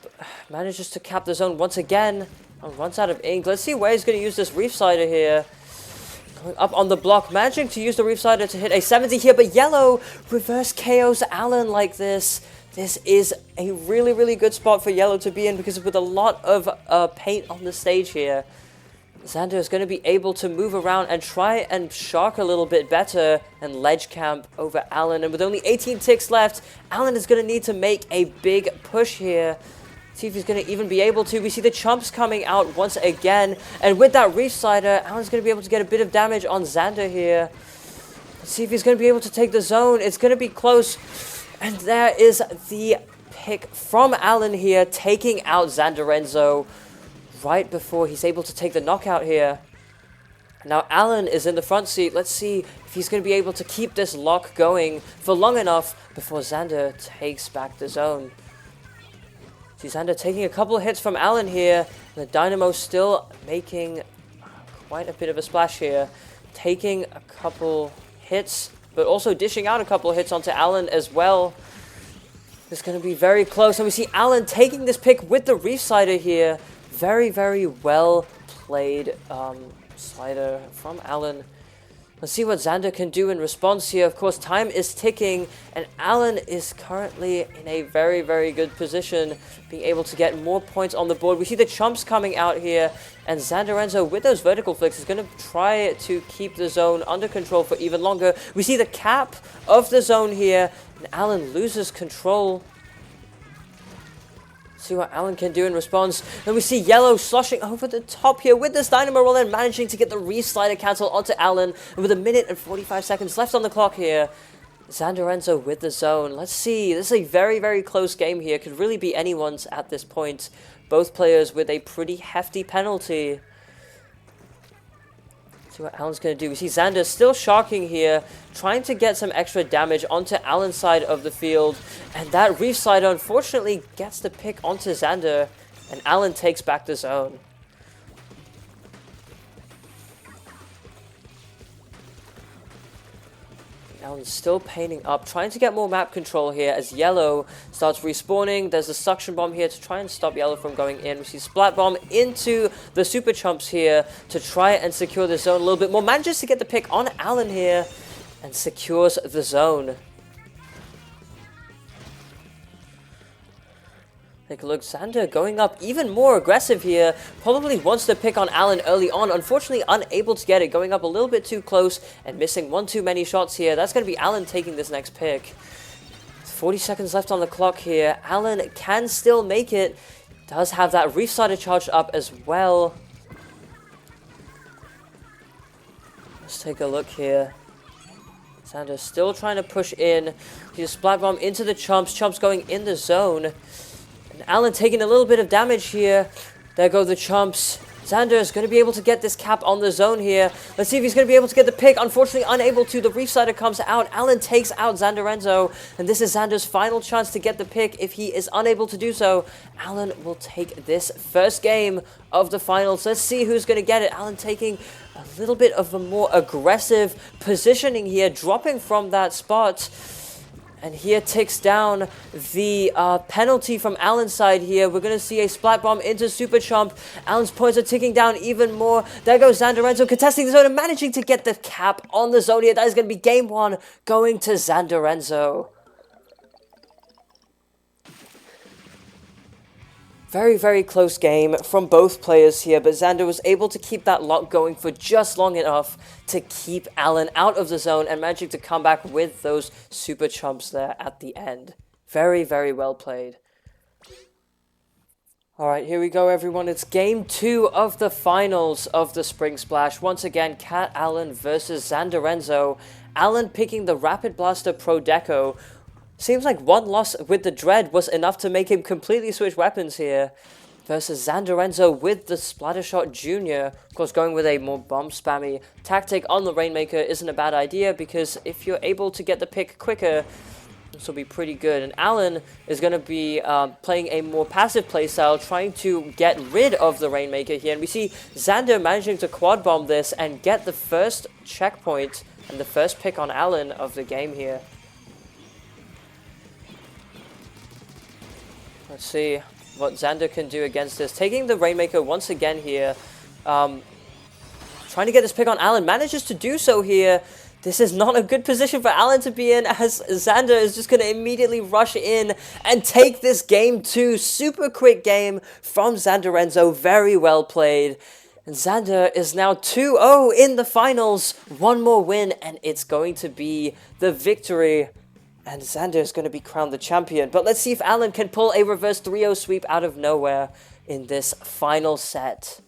manages to cap the zone once again and runs out of ink. Let's see where he's going to use this Reef Slider here. Going up on the block, managing to use the Reef Slider to hit a 70 here, but Yellow reverse KOs Alan like this. This is a really, really good spot for Yellow to be in, because with a lot of paint on the stage here, Xander is going to be able to move around and try and shark a little bit better and ledge camp over Alan. And with only 18 ticks left, Alan is going to need to make a big push here. See if he's going to even be able to. We see the chumps coming out once again. And with that Reef Slider, Alan's going to be able to get a bit of damage on Xander here. Let's see if he's going to be able to take the zone. It's going to be close. And there is the pick from Alan here, taking out Xanderenzo right before he's able to take the knockout here. Now Alan is in the front seat. Let's see if he's going to be able to keep this lock going for long enough before Xander takes back the zone. See Xander taking a couple of hits from Alan here. The Dynamo still making quite a bit of a splash here. Taking a couple hits, but also dishing out a couple of hits onto Alan as well. It's going to be very close. And we see Alan taking this pick with the Reef Slider here. Very, very well played slider from Alan. Let's see what Xander can do in response here. Of course, time is ticking, and Alan is currently in a very, very good position, being able to get more points on the board. We see the chumps coming out here, and Xanderenzo, with those vertical flicks, is going to try to keep the zone under control for even longer. We see the cap of the zone here, and Alan loses control. See what Alan can do in response. Then we see Yellow sloshing over the top here with this Dynamo Roll and managing to get the Re-Slider cancel onto Alan. And with 1 minute and 45 seconds left on the clock here, Xanderenzo with the zone. Let's see. This is a very, very close game here. Could really be anyone's at this point. Both players with a pretty hefty penalty. See what Alan's going to do. We see Xander still sharking here, trying to get some extra damage onto Alan's side of the field. And that Reef Slider unfortunately gets the pick onto Xander, and Alan takes back the zone. Alan's still painting up, trying to get more map control here as Yellow starts respawning. There's a suction bomb here to try and stop Yellow from going in. We see Splat Bomb into the Super Chumps here to try and secure the zone a little bit more. Manages to get the pick on Alan here and secures the zone. Take a look, Xander going up even more aggressive here. Probably wants to pick on Alan early on. Unfortunately, unable to get it. Going up a little bit too close and missing one too many shots here. That's going to be Alan taking this next pick. 40 seconds left on the clock here. Alan can still make it. Does have that Reef Slider charged up as well. Let's take a look here. Xander still trying to push in. He just Splat Bomb into the Chumps. Chumps going in the zone. Alan taking a little bit of damage here. There go the chumps. Xander is going to be able to get this cap on the zone here. Let's see if he's going to be able to get the pick. Unfortunately, unable to. The Reef Slider comes out. Alan takes out Xanderenzo. And this is Xander's final chance to get the pick. If he is unable to do so, Alan will take this first game of the finals. Let's see who's going to get it. Alan taking a little bit of a more aggressive positioning here, dropping from that spot. And here ticks down the penalty from Alan's side here. We're going to see a Splat Bomb into Super Chump. Alan's points are ticking down even more. There goes Xanderenzo contesting the zone and managing to get the cap on the zone here. That is going to be game one going to Xanderenzo. Very, very close game from both players here, but Xander was able to keep that lock going for just long enough to keep Alan out of the zone and managing to come back with those Super Chumps there at the end. Very, very well played. Alright, here we go everyone. It's game 2 of the finals of the Spring Splash. Once again, Cat Alan versus Xanderenzo. Alan picking the Rapid Blaster Pro Deco. Seems like one loss with the Dread was enough to make him completely switch weapons here. Versus Xanderenzo with the Splattershot Jr. Of course, going with a more bomb spammy tactic on the Rainmaker isn't a bad idea, because if you're able to get the pick quicker, this will be pretty good. And Alan is going to be playing a more passive playstyle, trying to get rid of the Rainmaker here. And we see Xander managing to quad bomb this and get the first checkpoint and the first pick on Alan of the game here. Let's see what Xander can do against this. Taking the Rainmaker once again here. Trying to get this pick on Alan. Manages to do so here. This is not a good position for Alan to be in, as Xander is just going to immediately rush in and take this game 2. Super quick game from Xanderenzo. Very well played. And Xander is now 2-0 in the finals. One more win, and it's going to be the victory. And Xander is going to be crowned the champion. But let's see if Alan can pull a reverse 3-0 sweep out of nowhere in this final set.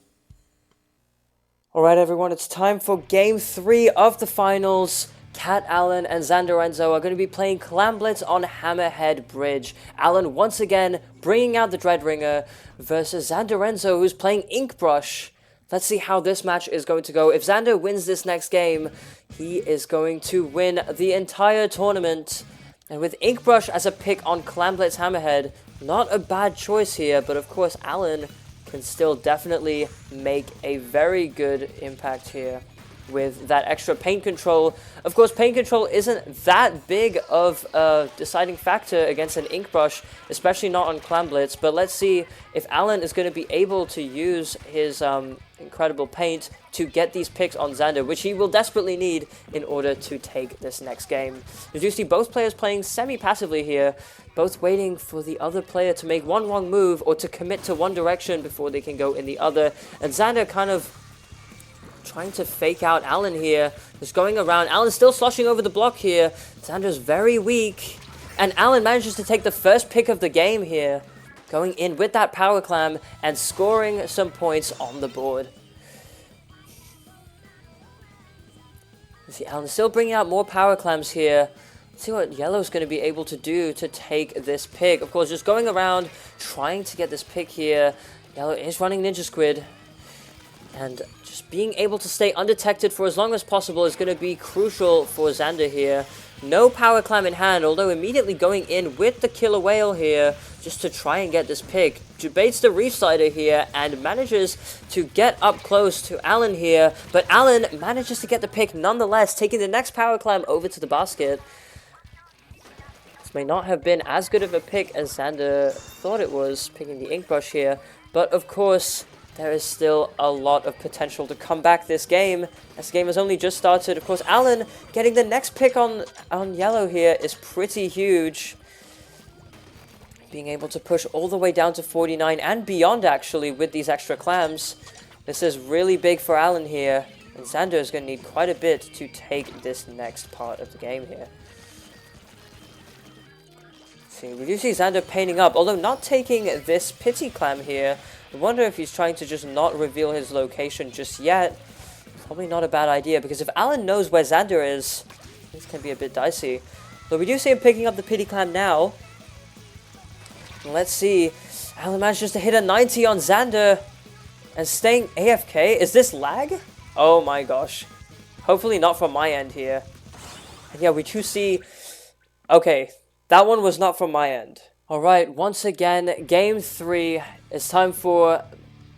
Alright everyone, it's time for Game 3 of the finals. Cat Allen and Xander Renzo are going to be playing Clam Blitz on Hammerhead Bridge. Allen once again bringing out the Dreadringer versus Xander Renzo, who's playing Inkbrush. Let's see how this match is going to go. If Xander wins this next game, he is going to win the entire tournament. And with Inkbrush as a pick on Clam Blitz Hammerhead, not a bad choice here, but of course Allen can still definitely make a very good impact here with that extra paint control. Of course, paint control isn't that big of a deciding factor against an Inkbrush, especially not on Clam Blitz, but let's see if Alan is going to be able to use his incredible paint to get these picks on Xander, which he will desperately need in order to take this next game. As you see, both players playing semi-passively here, both waiting for the other player to make one wrong move or to commit to one direction before they can go in the other, and Xander kind of trying to fake out Alan here, just going around. Alan's still sloshing over the block here. Xander's very weak, and Alan manages to take the first pick of the game here, going in with that power clam and scoring some points on the board. You see Alan still bringing out more power clams here. Let's see what Yellow's going to be able to do to take this pick. Of course, just going around, trying to get this pick here. Yellow is running Ninja Squid, and just being able to stay undetected for as long as possible is going to be crucial for Xander here. No power clam in hand, although immediately going in with the killer whale here just to try and get this pick. Debates the reef slider here and manages to get up close to Alan here, but Alan manages to get the pick nonetheless, taking the next power clam over to the basket. This may not have been as good of a pick as Xander thought it was, picking the Inkbrush here, but of course there is still a lot of potential to come back this game, as the game has only just started. Of course, Alan getting the next pick on Yellow here is pretty huge. Being able to push all the way down to 49 and beyond, actually, with these extra clams. This is really big for Alan here, and Xander is going to need quite a bit to take this next part of the game here. See, we do see Xander painting up, although not taking this pity clam here. I wonder if he's trying to just not reveal his location just yet. Probably not a bad idea, because if Alan knows where Xander is, this can be a bit dicey. But we do see him picking up the pity clam now. Let's see. Alan manages to hit a 90 on Xander and staying AFK. Is this lag? Oh my gosh. Hopefully not from my end here. And yeah, we do see... Okay, that one was not from my end. Alright, once again, Game 3. It's time for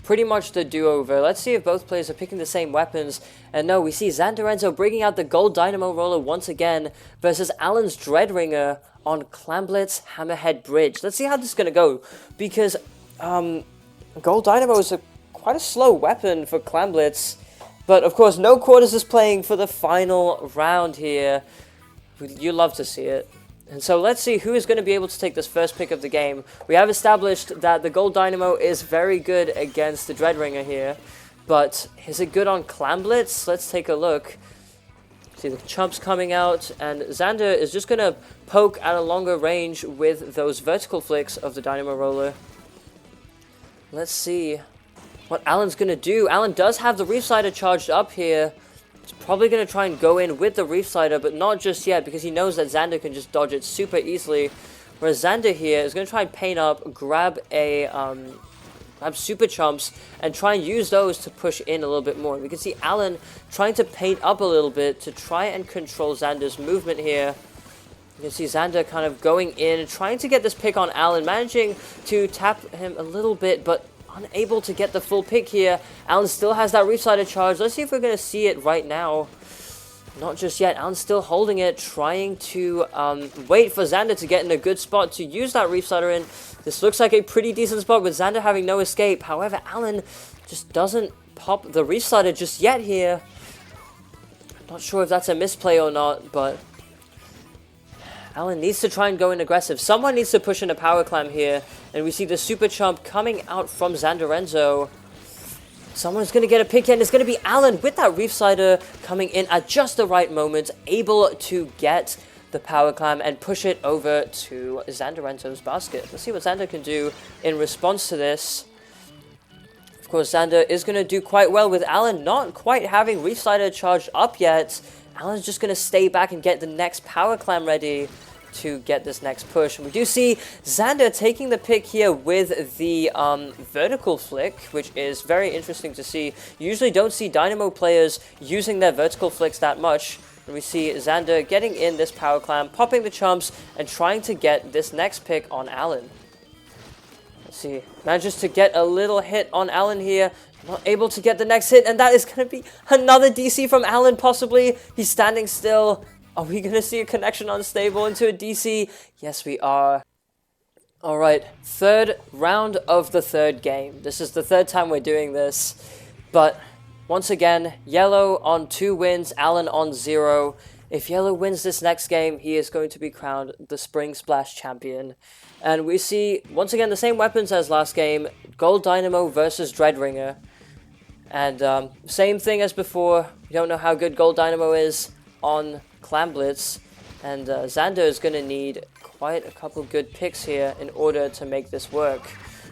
pretty much the do-over. Let's see if both players are picking the same weapons. And no, we see Xander Renzo bringing out the Gold Dynamo Roller once again versus Alan's Dreadringer on Clam Blitz Hammerhead Bridge. Let's see how this is going to go, because Gold Dynamo is quite a slow weapon for Clam Blitz. But of course, no quarters is playing for the final round here. You love to see it. And so let's see who is going to be able to take this first pick of the game. We have established that the Gold Dynamo is very good against the Dreadringer here. But is it good on Clam Blitz? Let's take a look. See the chumps coming out, and Xander is just going to poke at a longer range with those vertical flicks of the Dynamo Roller. Let's see what Alan's going to do. Alan does have the Reef Slider charged up here. He's probably going to try and go in with the Reef Slider, but not just yet, because he knows that Xander can just dodge it super easily. Whereas Xander here is going to try and paint up, grab super chumps, and try and use those to push in a little bit more. We can see Alan trying to paint up a little bit to try and control Xander's movement here. You can see Xander kind of going in, trying to get this pick on Alan, managing to tap him a little bit, but unable to get the full pick here. Alan still has that Reef Slider charge. Let's see if we're going to see it right now. Not just yet. Alan's still holding it, trying to wait for Xander to get in a good spot to use that Reef Slider in. This looks like a pretty decent spot with Xander having no escape. However, Alan just doesn't pop the Reef Slider just yet here. Not sure if that's a misplay or not, but Alan needs to try and go in aggressive. Someone needs to push in a power clam here. And we see the super chump coming out from Xander Renzo. Someone's going to get a pick here, and it's going to be Alan with that Reef Slider coming in at just the right moment, able to get the power climb and push it over to Xanderenzo's basket. Let's see what Xander can do in response to this. Of course, Xander is going to do quite well with Alan not quite having Reef Slider charged up yet. Alan's just going to stay back and get the next power climb ready to get this next push. And we do see Xander taking the pick here with the vertical flick, which is very interesting to see. You usually don't see Dynamo players using their vertical flicks that much. And we see Xander getting in this power climb, popping the chumps, and trying to get this next pick on Alan. Let's see, manages to get a little hit on Alan here. Not able to get the next hit, and that is going to be another DC from Alan, possibly. He's standing still. Are we going to see a connection unstable into a DC? Yes, we are. Alright, third round of the third game. This is the third time we're doing this. But, once again, Yellow on 2 wins, Alan on 0. If Yellow wins this next game, he is going to be crowned the Spring Splash champion. And we see, once again, the same weapons as last game. Gold Dynamo versus Dreadringer. And same thing as before. We don't know how good Gold Dynamo is on Clam Blitz, and Xander is going to need quite a couple good picks here in order to make this work,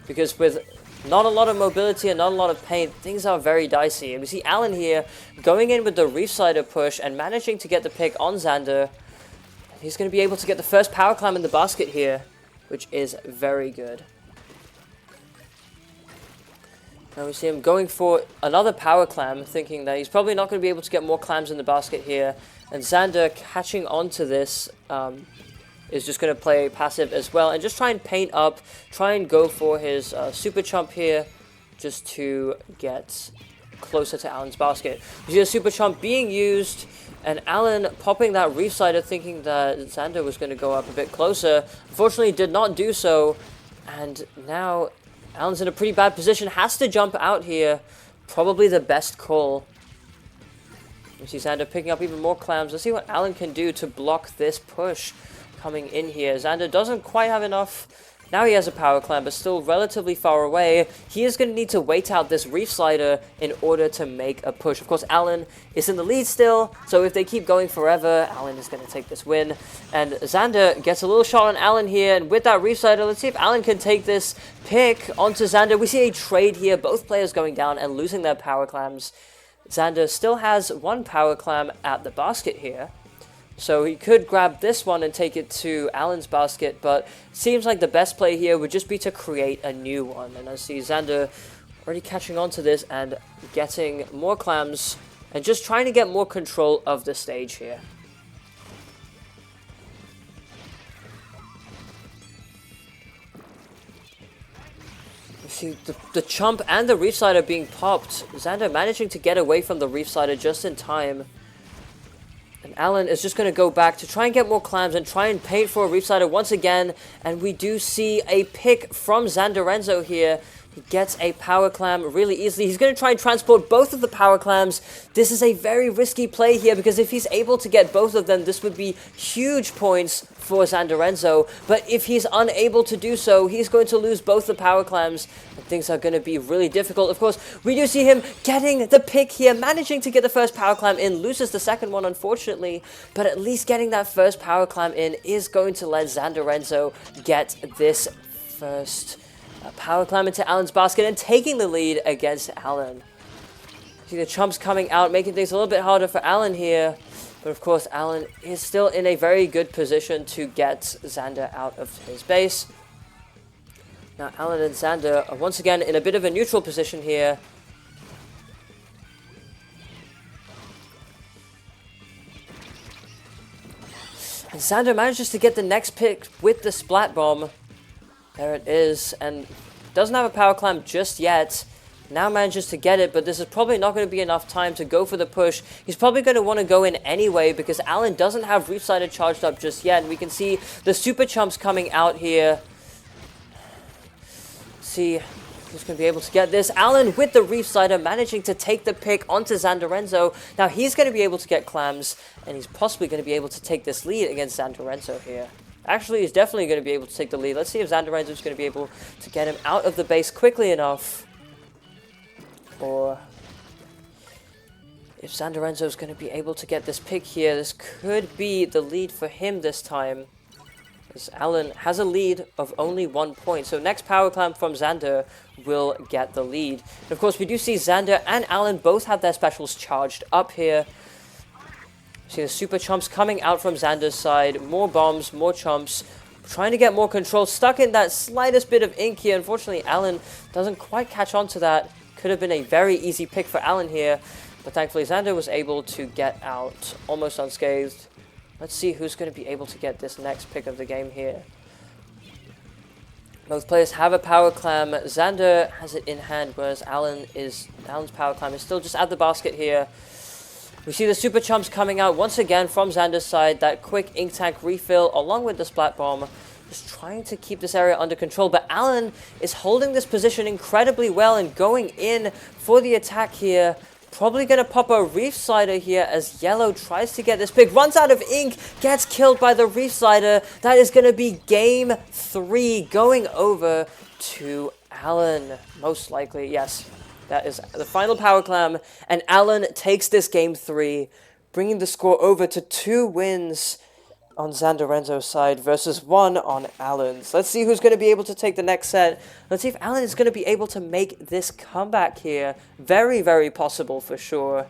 because with not a lot of mobility and not a lot of paint, things are very dicey. And we see Alan here going in with the Reef Slider push and managing to get the pick on Xander. He's going to be able to get the first power climb in the basket here, which is very good. Now we see him going for another power clam, thinking that he's probably not going to be able to get more clams in the basket here. And Xander, catching on to this, is just going to play passive as well. And just try and paint up, try and go for his super chump here, just to get closer to Alan's basket. You see a super chump being used, and Alan popping that Reef Slider, thinking that Xander was going to go up a bit closer. Unfortunately, did not do so. And now Alan's in a pretty bad position, has to jump out here. Probably the best call. You see Xander picking up even more clams. Let's see what Alan can do to block this push coming in here. Xander doesn't quite have enough. Now he has a power clam, but still relatively far away. He is going to need to wait out this Reef Slider in order to make a push. Of course, Alan is in the lead still, so if they keep going forever, Alan is going to take this win. And Xander gets a little shot on Alan here, and with that Reef Slider, let's see if Alan can take this pick onto Xander. We see a trade here, both players going down and losing their power clams. Xander still has 1 power clam at the basket here, so he could grab this one and take it to Alan's basket, but seems like the best play here would just be to create a new one. And I see Xander already catching on to this and getting more clams and just trying to get more control of the stage here. See the chump and the Reef Slider being popped. Xander managing to get away from the Reef Slider just in time. And Alan is just going to go back to try and get more clams and try and paint for a Reef Slider once again. And we do see a pick from Xanderenzo here. He gets a power clam really easily. He's going to try and transport both of the power clams. This is a very risky play here, because if he's able to get both of them, this would be huge points for Xanderenzo. But if he's unable to do so, he's going to lose both the power clams, and things are going to be really difficult. Of course, we do see him getting the pick here, managing to get the first power clam in, loses the second one, unfortunately, but at least getting that first power clam in is going to let Xanderenzo get this first power climb into Alan's basket and taking the lead against Alan. See the chumps coming out, making things a little bit harder for Alan here. But of course, Alan is still in a very good position to get Xander out of his base. Now Alan and Xander are once again in a bit of a neutral position here. And Xander manages to get the next pick with the Splat Bomb. There it is, and doesn't have a power climb just yet. Now manages to get it, but this is probably not going to be enough time to go for the push. He's probably going to want to go in anyway, because Alan doesn't have Reef Slider charged up just yet. And we can see the super chumps coming out here. See who's going to be able to get this. Alan with the Reef Slider managing to take the pick onto Xanderenzo. Now he's going to be able to get clams, and he's possibly going to be able to take this lead against Xanderenzo here. Actually, he's definitely going to be able to take the lead. Let's see if Xanderenzo is going to be able to get him out of the base quickly enough. or if Sandorenzo is going to be able to get this pick here. This could be the lead for him this time, as Alan has a lead of only 1 point. So next power climb from Xander will get the lead. And of course, we do see Xander and Alan both have their specials charged up here. See the super chumps coming out from Xander's side. More bombs, more chumps. Trying to get more control. Stuck in that slightest bit of ink here. Unfortunately, Alan doesn't quite catch on to that. Could have been a very easy pick for Alan here. But thankfully, Xander was able to get out almost unscathed. Let's see who's going to be able to get this next pick of the game here. Both players have a power clam. Xander has it in hand, whereas Alan's power clam is still just at the basket here. We see the super chumps coming out once again from Xander's side. That quick ink tank refill along with the splat bomb. Just trying to keep this area under control. But Alan is holding this position incredibly well and going in for the attack here. Probably going to pop a Reef Slider here as Yellow tries to get this pick. Runs out of ink, gets killed by the Reef Slider. That is going to be game 3 going over to Alan. Most likely, yes. That is the final power clam. And Alan takes this game 3, bringing the score over to 2 wins on Sandorenzo's side versus 1 on Alan's. Let's see who's going to be able to take the next set. Let's see if Alan is going to be able to make this comeback here. Very, very possible for sure.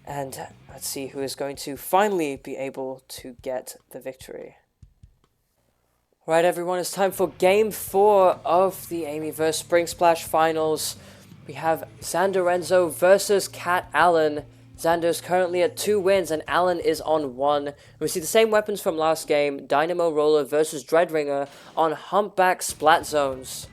And let's see who is going to finally be able to get the victory. Right, everyone, it's time for Game 4 of the Amyverse Spring Splash Finals. We have Sandorenzo versus Cat Allen. Xander's currently at 2 wins and Alan is on 1. We see the same weapons from last game, Dynamo Roller versus Dreadringer on Humpback Splat Zones.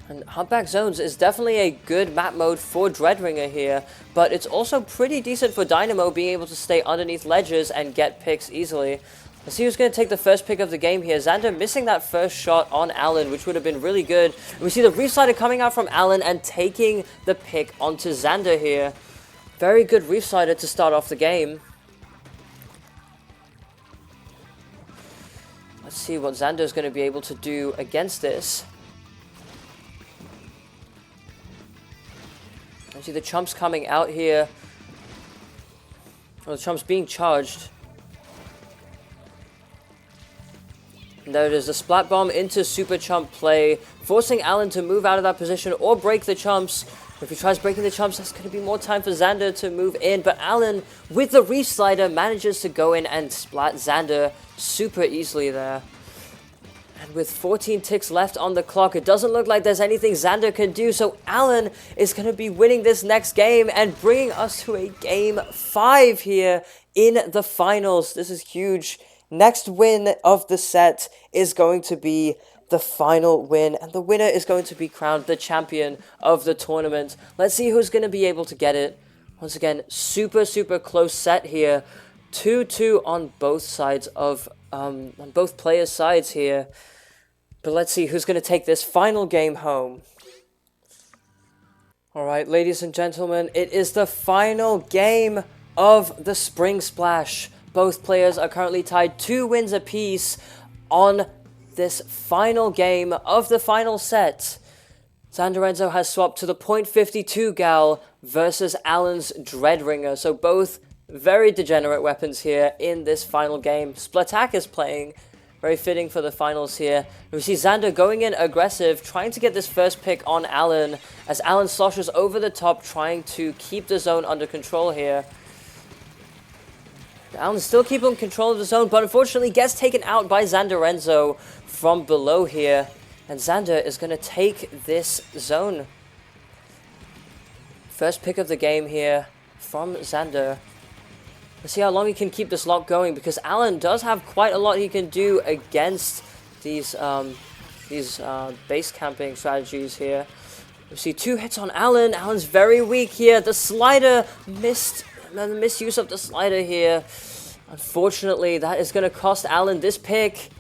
And Humpback Zones is definitely a good map mode for Dreadringer here, but it's also pretty decent for Dynamo being able to stay underneath ledges and get picks easily. Let's see who's going to take the first pick of the game here. Xander missing that first shot on Alan, which would have been really good. And we see the Reef Slider coming out from Alan and taking the pick onto Xander here. Very good Reef Slider to start off the game. Let's see what Xander's going to be able to do against this. I see the chumps coming out here. Well, the chumps being charged. And there it is, the splat bomb into super chump play, forcing Alan to move out of that position or break the chumps. If he tries breaking the chumps, that's going to be more time for Xander to move in. But Alan, with the Reef Slider, manages to go in and splat Xander super easily there. And with 14 ticks left on the clock, it doesn't look like there's anything Xander can do. So Alan is going to be winning this next game and bringing us to a Game 5 here in the finals. This is huge. Next win of the set is going to be the final win, and the winner is going to be crowned the champion of the tournament. Let's see who's going to be able to get it. Once again, super close set here. 2-2 on both sides of on both players' sides here. But let's see who's going to take this final game home. Alright, ladies and gentlemen, it is the final game of the Spring Splash. Both players are currently tied 2 wins apiece on this final game of the final set. Sandorenzo has swapped to the .52 Gal versus Alan's Dreadringer. So both very degenerate weapons here in this final game. Splatak is playing, very fitting for the finals here. We see Xander going in aggressive, trying to get this first pick on Alan, as Alan sloshes over the top, trying to keep the zone under control here. Alan's still keeping control of the zone, but unfortunately gets taken out by Sandorenzo from below here. And Xander is going to take this zone. First pick of the game here from Xander. Let's see how long he can keep this lock going, because Alan does have quite a lot he can do against these base camping strategies here. We see 2 hits on Alan. Alan's very weak here. The slider missed. The misuse of the slider here. Unfortunately, that is going to cost Alan this pick.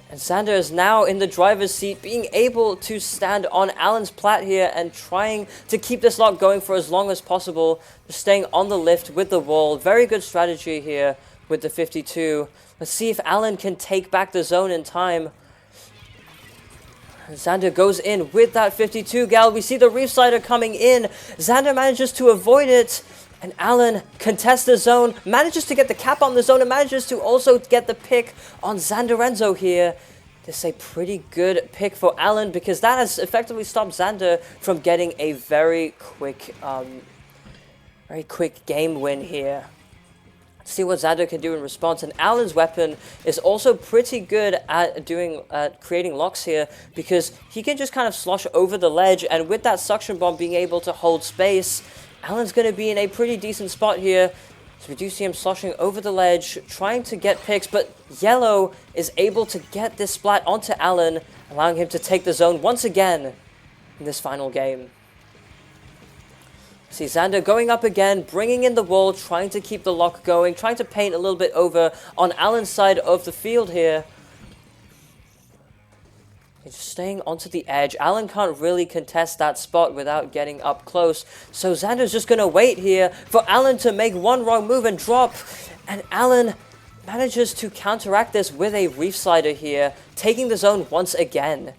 And Xander is now in the driver's seat, being able to stand on Alan's plat here and trying to keep this lock going for as long as possible. Just staying on the lift with the wall. Very good strategy here with the 52. Let's see if Alan can take back the zone in time. Xander goes in with that 52 gal. We see the Reef Slider coming in. Xander manages to avoid it. And Alan contests the zone, manages to get the cap on the zone, and manages to also get the pick on Xanderenzo here. This is a pretty good pick for Alan because that has effectively stopped Xander from getting a very quick game win here. Let's see what Xander can do in response. And Alan's weapon is also pretty good at creating locks here because he can just kind of slosh over the ledge, and with that suction bomb being able to hold space, Alan's going to be in a pretty decent spot here. So we do see him sloshing over the ledge, trying to get picks, but Yellow is able to get this splat onto Alan, allowing him to take the zone once again in this final game. See Xander going up again, bringing in the wall, trying to keep the lock going, trying to paint a little bit over on Alan's side of the field here. Just staying onto the edge. Alan can't really contest that spot without getting up close. So Xander's just going to wait here for Alan to make one wrong move and drop. And Alan manages to counteract this with a Reef Slider here, taking the zone once again.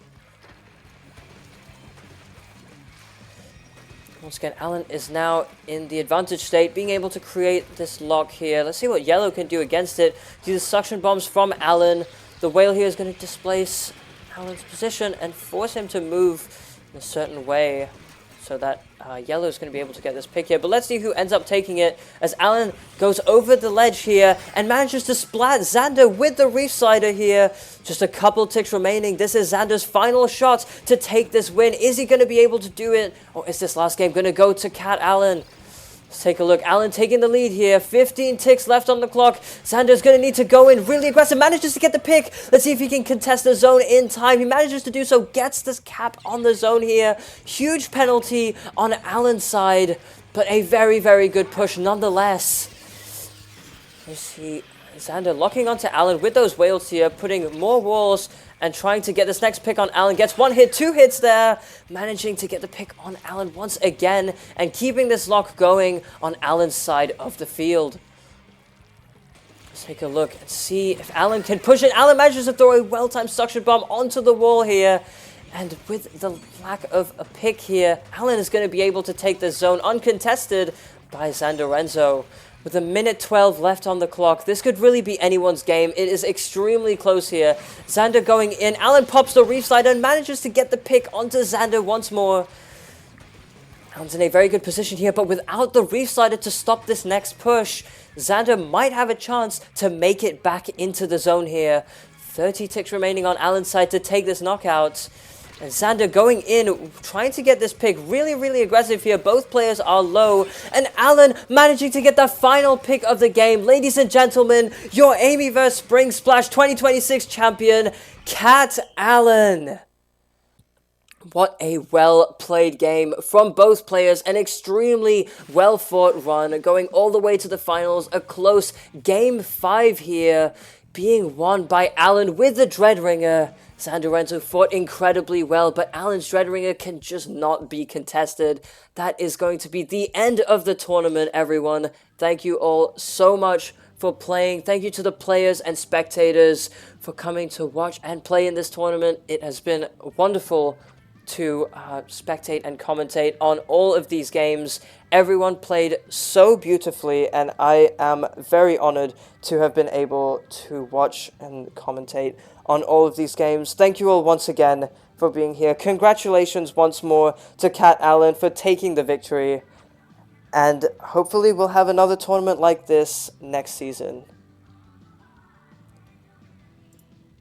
Once again, Alan is now in the advantage state, being able to create this lock here. Let's see what Yellow can do against it. Do the suction bombs from Alan. The whale here is going to displace Alan's position and force him to move in a certain way so that Yellow is going to be able to get this pick here. But let's see who ends up taking it as Alan goes over the ledge here and manages to splat Xander with the Reef Slider here. Just a couple ticks remaining. This is Xander's final shot to take this win. Is he going to be able to do it, or is this last game going to go to Cat Alan? Let's take a look. Alan taking the lead here. 15 ticks left on the clock. Xander's going to need to go in really aggressive. Manages to get the pick. Let's see if he can contest the zone in time. He manages to do so. Gets this cap on the zone here. Huge penalty on Alan's side, but a very, very good push nonetheless. You see Xander locking onto Alan with those whales here, putting more walls and trying to get this next pick on Alan. Gets one hit, two hits there. Managing to get the pick on Alan once again and keeping this lock going on Alan's side of the field. Let's take a look and see if Alan can push it. Alan manages to throw a well-timed suction bomb onto the wall here. And with the lack of a pick here, Alan is going to be able to take the zone uncontested by Xanderenzo. With a minute 12 left on the clock, this could really be anyone's game. It is extremely close here. Xander going in. Alan pops the Reef Slider and manages to get the pick onto Xander once more. Alan's in a very good position here, but without the Reef Slider to stop this next push, Xander might have a chance to make it back into the zone here. 30 ticks remaining on Alan's side to take this knockout. And Xander going in, trying to get this pick really, really aggressive here. Both players are low. And Alan managing to get the final pick of the game. Ladies and gentlemen, your Amyverse Spring Splash 2026 champion, Cat Alan. What a well-played game from both players. An extremely well-fought run, going all the way to the finals. A close Game 5 here, being won by Alan with the Dreadringer. Xanderenzo fought incredibly well, but Alan's Dreadringer can just not be contested. That is going to be the end of the tournament, everyone. Thank you all so much for playing. Thank you to the players and spectators for coming to watch and play in this tournament. It has been wonderful to spectate and commentate on all of these games. Everyone played so beautifully, and I am very honored to have been able to watch and commentate on all of these games. Thank you all once again for being here. Congratulations once more to Cat Alan for taking the victory, and hopefully we'll have another tournament like this next season.